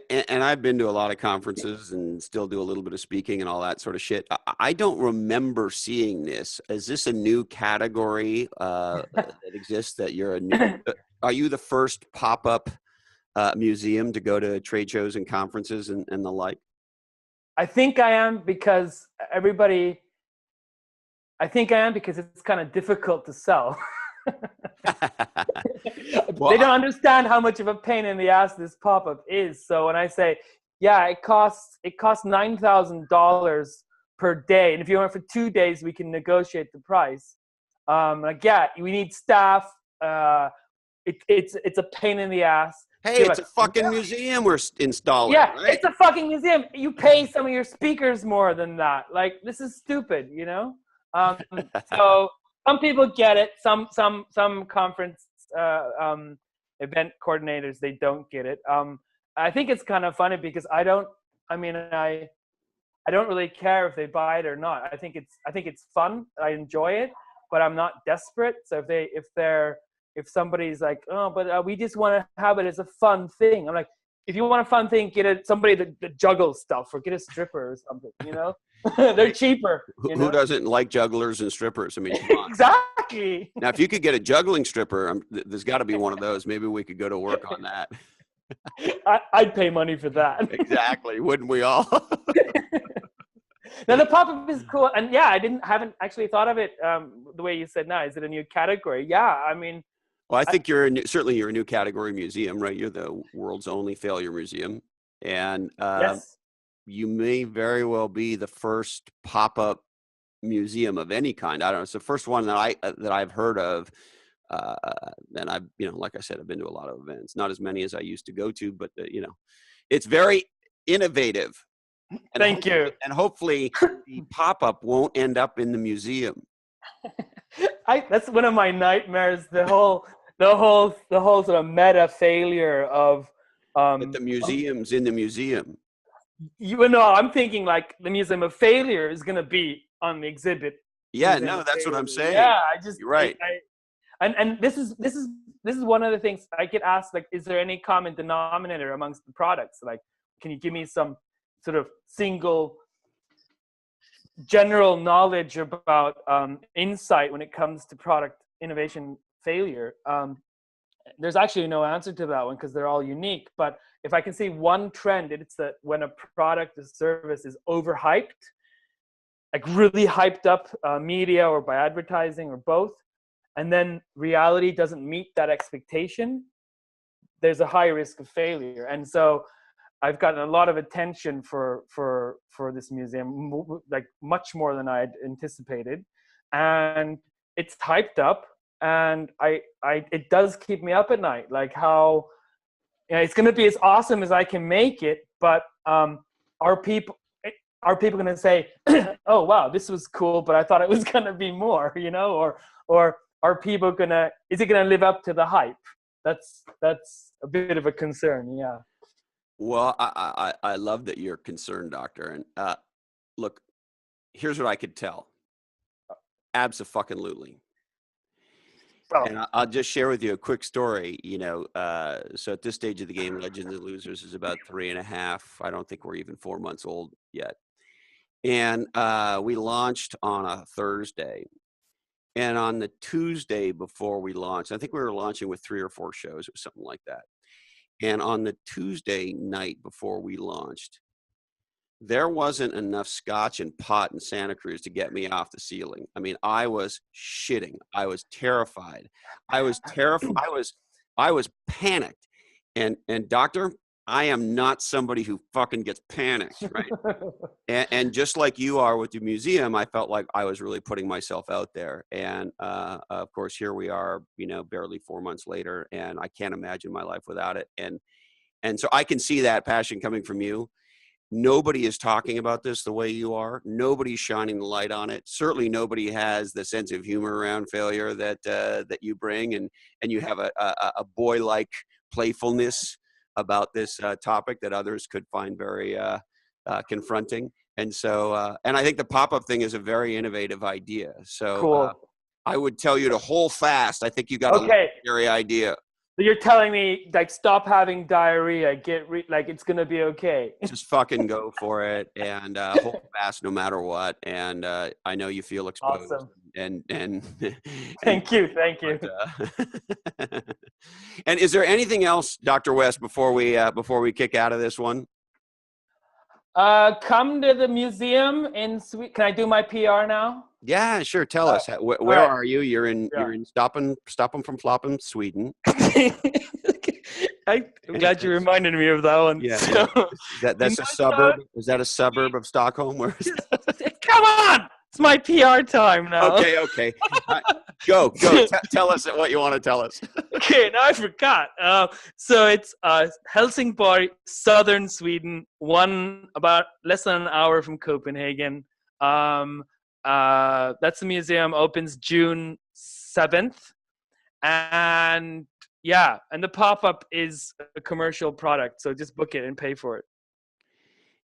And I've been to a lot of conferences and still do a little bit of speaking and all that sort of shit. I don't remember seeing this. Is this a new category that exists that you're a new, are you the first pop-up museum to go to trade shows and conferences and the like? I think I am because it's kind of difficult to sell. Well, they don't understand how much of a pain in the ass this pop-up is. So when I say, yeah, it costs $9,000 per day, and if you want it for 2 days, we can negotiate the price. Like, yeah, we need staff. It's a pain in the ass. hey, it's a fucking museum we're installing. Yeah, right? It's a fucking museum. You pay some of your speakers more than that. Like, this is stupid, you know? So some people get it. Some conference event coordinators, they don't get it. I think it's kind of funny because I don't really care if they buy it or not. I think it's fun. I enjoy it, but I'm not desperate. So if somebody's like, oh, but we just want to have it as a fun thing, I'm like, if you want a fun thing, get somebody that juggles stuff, or get a stripper or something, you know? They're cheaper. Who doesn't like jugglers and strippers? I mean, come on. Exactly. Now, if you could get a juggling stripper, there's got to be one of those. Maybe we could go to work on that. I'd pay money for that. Exactly. Wouldn't we all? Now, the pop-up is cool. And yeah, haven't actually thought of it the way you said now. Is it a new category? Yeah, I mean. Well, I think certainly you're a new category museum, right? You're the world's only failure museum. And Yes. you may very well be the first pop-up museum of any kind. I don't know. It's the first one that I've heard of. And I've, like I said, I've been to a lot of events, not as many as I used to go to, but it's very innovative. And Thank you. And hopefully the pop-up won't end up in the museum. That's one of my nightmares. The whole sort of meta failure of That the museum's in the museum. I'm thinking like the Museum of Failure is going to be on the exhibit. Yeah, no, that's what I'm saying. Yeah, You're right. And this is one of the things I get asked, like, is there any common denominator amongst the products? Like, can you give me some sort of single general knowledge about insight when it comes to product innovation failure? There's actually no answer to that one because they're all unique. But if I can see one trend, it's that when a product or service is overhyped, like really hyped up media or by advertising or both, and then reality doesn't meet that expectation, there's a high risk of failure. And so I've gotten a lot of attention for this museum, like much more than I had anticipated, and it's hyped up, and it does keep me up at night. Like how, it's going to be as awesome as I can make it, but are people going to say, "Oh wow, this was cool, but I thought it was going to be more," or are people is it going to live up to the hype? That's a bit of a concern. Yeah. Well, I love that you're concerned, Doctor. And look, here's what I could tell. Abso-fucking-lutely. Oh. And I'll just share with you a quick story. So at this stage of the game, Legends and Losers is about 3.5. I don't think we're even 4 months old yet. And we launched on a Thursday. And on the Tuesday before we launched, I think we were launching with 3 or 4 shows or something like that. And on the Tuesday night before we launched, there wasn't enough scotch and pot in Santa Cruz to get me off the ceiling. I mean, I was shitting. I was terrified. I was panicked. And Doctor, I am not somebody who fucking gets panicked, right? and just like you are with the museum, I felt like I was really putting myself out there. And of course, here we are, barely 4 months later, and I can't imagine my life without it. And so I can see that passion coming from you. Nobody is talking about this the way you are. Nobody's shining the light on it. Certainly nobody has the sense of humor around failure that you bring, and you have a boy-like playfulness about this topic that others could find very confronting. And so, and I think the pop-up thing is a very innovative idea. So Cool. I would tell you to hold fast. I think you got a Okay. legendary idea. So you're telling me, like, stop having diarrhea, like, it's gonna be okay. Just fucking go for it and hold fast no matter what. And I know you feel exposed. Awesome. And Thank you. but, and is there anything else, Dr. West, before we kick out of this one? Come to the museum in Sweden. Can I do my PR now? Yeah, sure. Tell us. Where right. are you? You're in Stoppen from Floppen, Sweden. I'm glad you reminded me of that one. Yeah, so, that's a suburb. Is that a suburb of Stockholm? Where is Come on, it's my PR time now. Okay. Go. Tell us what you want to tell us. Okay, now I forgot. So it's Helsingborg, southern Sweden, about less than an hour from Copenhagen. That's the museum. Opens June 7th, and the pop-up is a commercial product. So just book it and pay for it.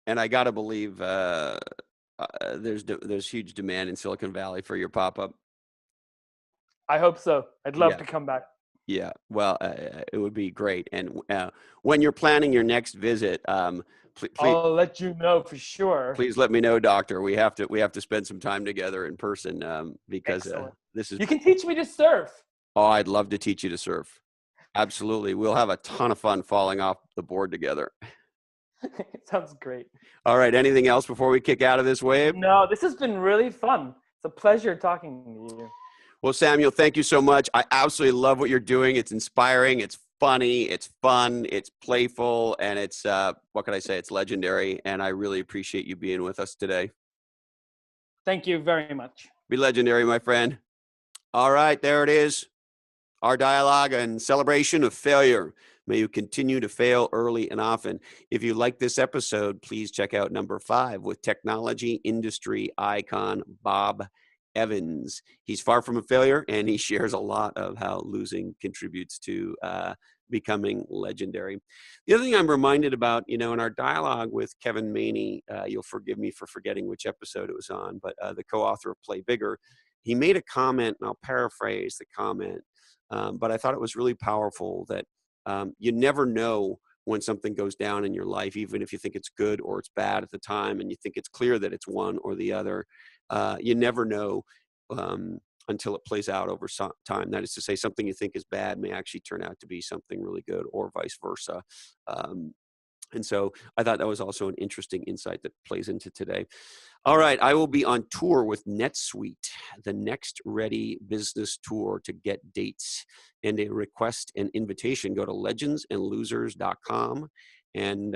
And I gotta believe there's huge demand in Silicon Valley for your pop-up. I hope so. I'd love to come back. Yeah, well, it would be great. And when you're planning your next visit, please, I'll let you know for sure. Please let me know, Doctor. We have to spend some time together in person because this is. You can teach me to surf. Oh, I'd love to teach you to surf. Absolutely, we'll have a ton of fun falling off the board together. Sounds great. All right. Anything else before we kick out of this wave? No, this has been really fun. It's a pleasure talking to you. Well, Samuel, thank you so much. I absolutely love what you're doing. It's inspiring. It's funny. It's fun. It's playful. And it's, what can I say? It's legendary. And I really appreciate you being with us today. Thank you very much. Be legendary, my friend. All right. There it is. Our dialogue and celebration of failure. May you continue to fail early and often. If you like this episode, please check out number 5 with technology industry icon Bob Evans. He's far from a failure, and he shares a lot of how losing contributes to becoming legendary. The other thing I'm reminded about, in our dialogue with Kevin Maney, you'll forgive me for forgetting which episode it was on, but the co-author of Play Bigger, he made a comment, and I'll paraphrase the comment, but I thought it was really powerful that you never know when something goes down in your life, even if you think it's good or it's bad at the time, and you think it's clear that it's one or the other. You never know until it plays out over time. That is to say, something you think is bad may actually turn out to be something really good, or vice versa. And so I thought that was also an interesting insight that plays into today. All right, I will be on tour with NetSuite, the Next Ready Business Tour. To get dates and a request and invitation, go to legendsandlosers.com and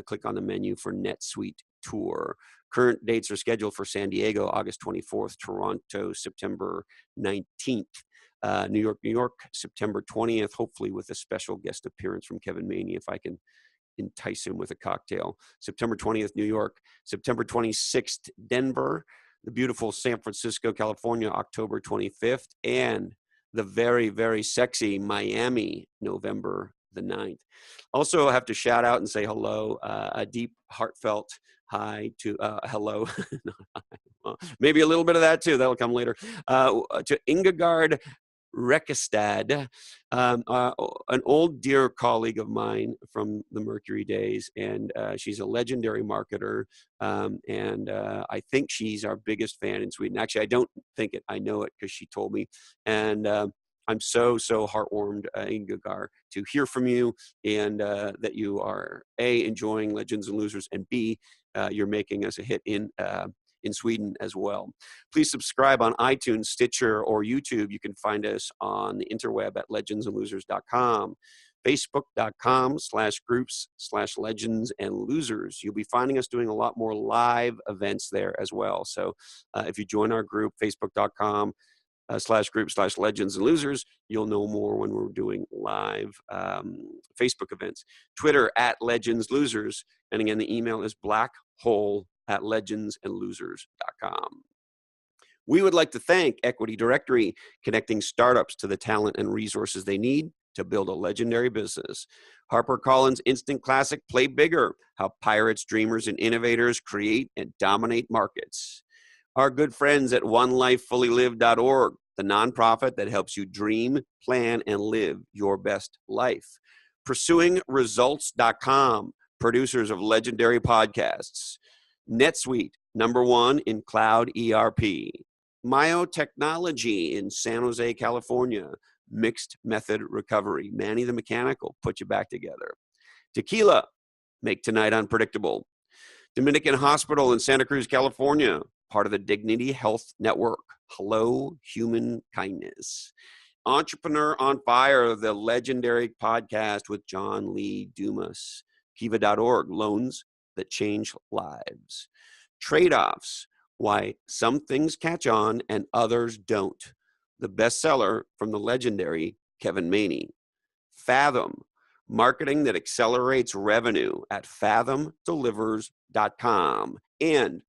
click on the menu for NetSuite Tour. Current dates are scheduled for San Diego, August 24th, Toronto, September 19th. New York, September 20th, hopefully with a special guest appearance from Kevin Maney, if I can entice him with a cocktail. September 20th, New York. September 26th, Denver. The beautiful San Francisco, California, October 25th. And the very, very sexy Miami, November the 9th. Also, I have to shout out and say hello, a deep, heartfelt hi to, hello. Well, maybe a little bit of that too. That'll come later. To Ingegard Rekestad, an old dear colleague of mine from the Mercury days, and she's a legendary marketer, and I think she's our biggest fan in Sweden. Actually, I don't think it. I know it because she told me, and I'm so heartwarmed, Ingegard, to hear from you, and that you are A, enjoying Legends and Losers, and B, you're making us a hit in Sweden as well. Please subscribe on iTunes, Stitcher, or YouTube. You can find us on the interweb at legendsandlosers.com, facebook.com/groups/legends and losers. You'll be finding us doing a lot more live events there as well. So if you join our group, facebook.com/group/legends and losers, you'll know more when we're doing live Facebook events. Twitter @legends losers. And again, the email is blackhole@legendsandlosers.com. We would like to thank Equity Directory, connecting startups to the talent and resources they need. to build a legendary business. HarperCollins Instant Classic, Play Bigger, How Pirates, Dreamers, and Innovators Create and Dominate Markets. Our good friends at onelifefullylived.org, the nonprofit that helps you dream, plan, and live your best life. PursuingResults.com, producers of legendary podcasts. NetSuite, #1 in cloud ERP. Mayo Technology in San Jose, California. Mixed method recovery. Manny the Mechanic will put you back together. Tequila, make tonight unpredictable. Dominican Hospital in Santa Cruz, California, part of the Dignity Health Network. Hello, Human Kindness. Entrepreneur on Fire, the legendary podcast with John Lee Dumas. Kiva.org, loans that change lives. Trade-offs, why some things catch on and others don't. The bestseller from the legendary Kevin Maney. Fathom, marketing that accelerates revenue at fathomdelivers.com. And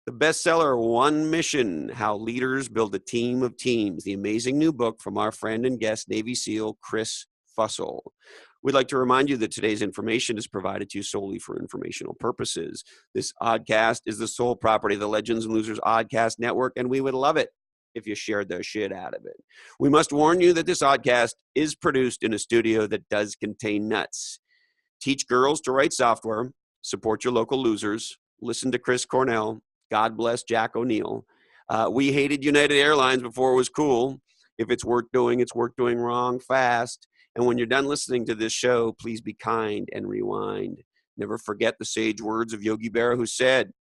the bestseller, One Mission, How Leaders Build a Team of Teams, the amazing new book from our friend and guest, Navy SEAL Chris Fussell. We'd like to remind you that today's information is provided to you solely for informational purposes. This oddcast is the sole property of the Legends and Losers Oddcast Network, and we would love it if you shared the shit out of it. We must warn you that this oddcast is produced in a studio that does contain nuts. Teach girls to write software, support your local losers, listen to Chris Cornell, God bless Jack O'Neill. We hated United Airlines before it was cool. If it's worth doing, it's worth doing wrong fast. And when you're done listening to this show, please be kind and rewind. Never forget the sage words of Yogi Berra, who said,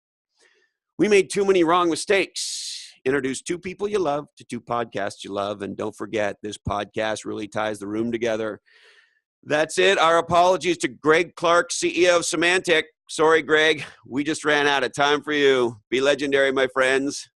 "We made too many wrong mistakes. Introduce 2 people you love to 2 podcasts you love. And don't forget, this podcast really ties the room together." That's it. Our apologies to Greg Clark, CEO of Symantec. Sorry, Greg. We just ran out of time for you. Be legendary, my friends.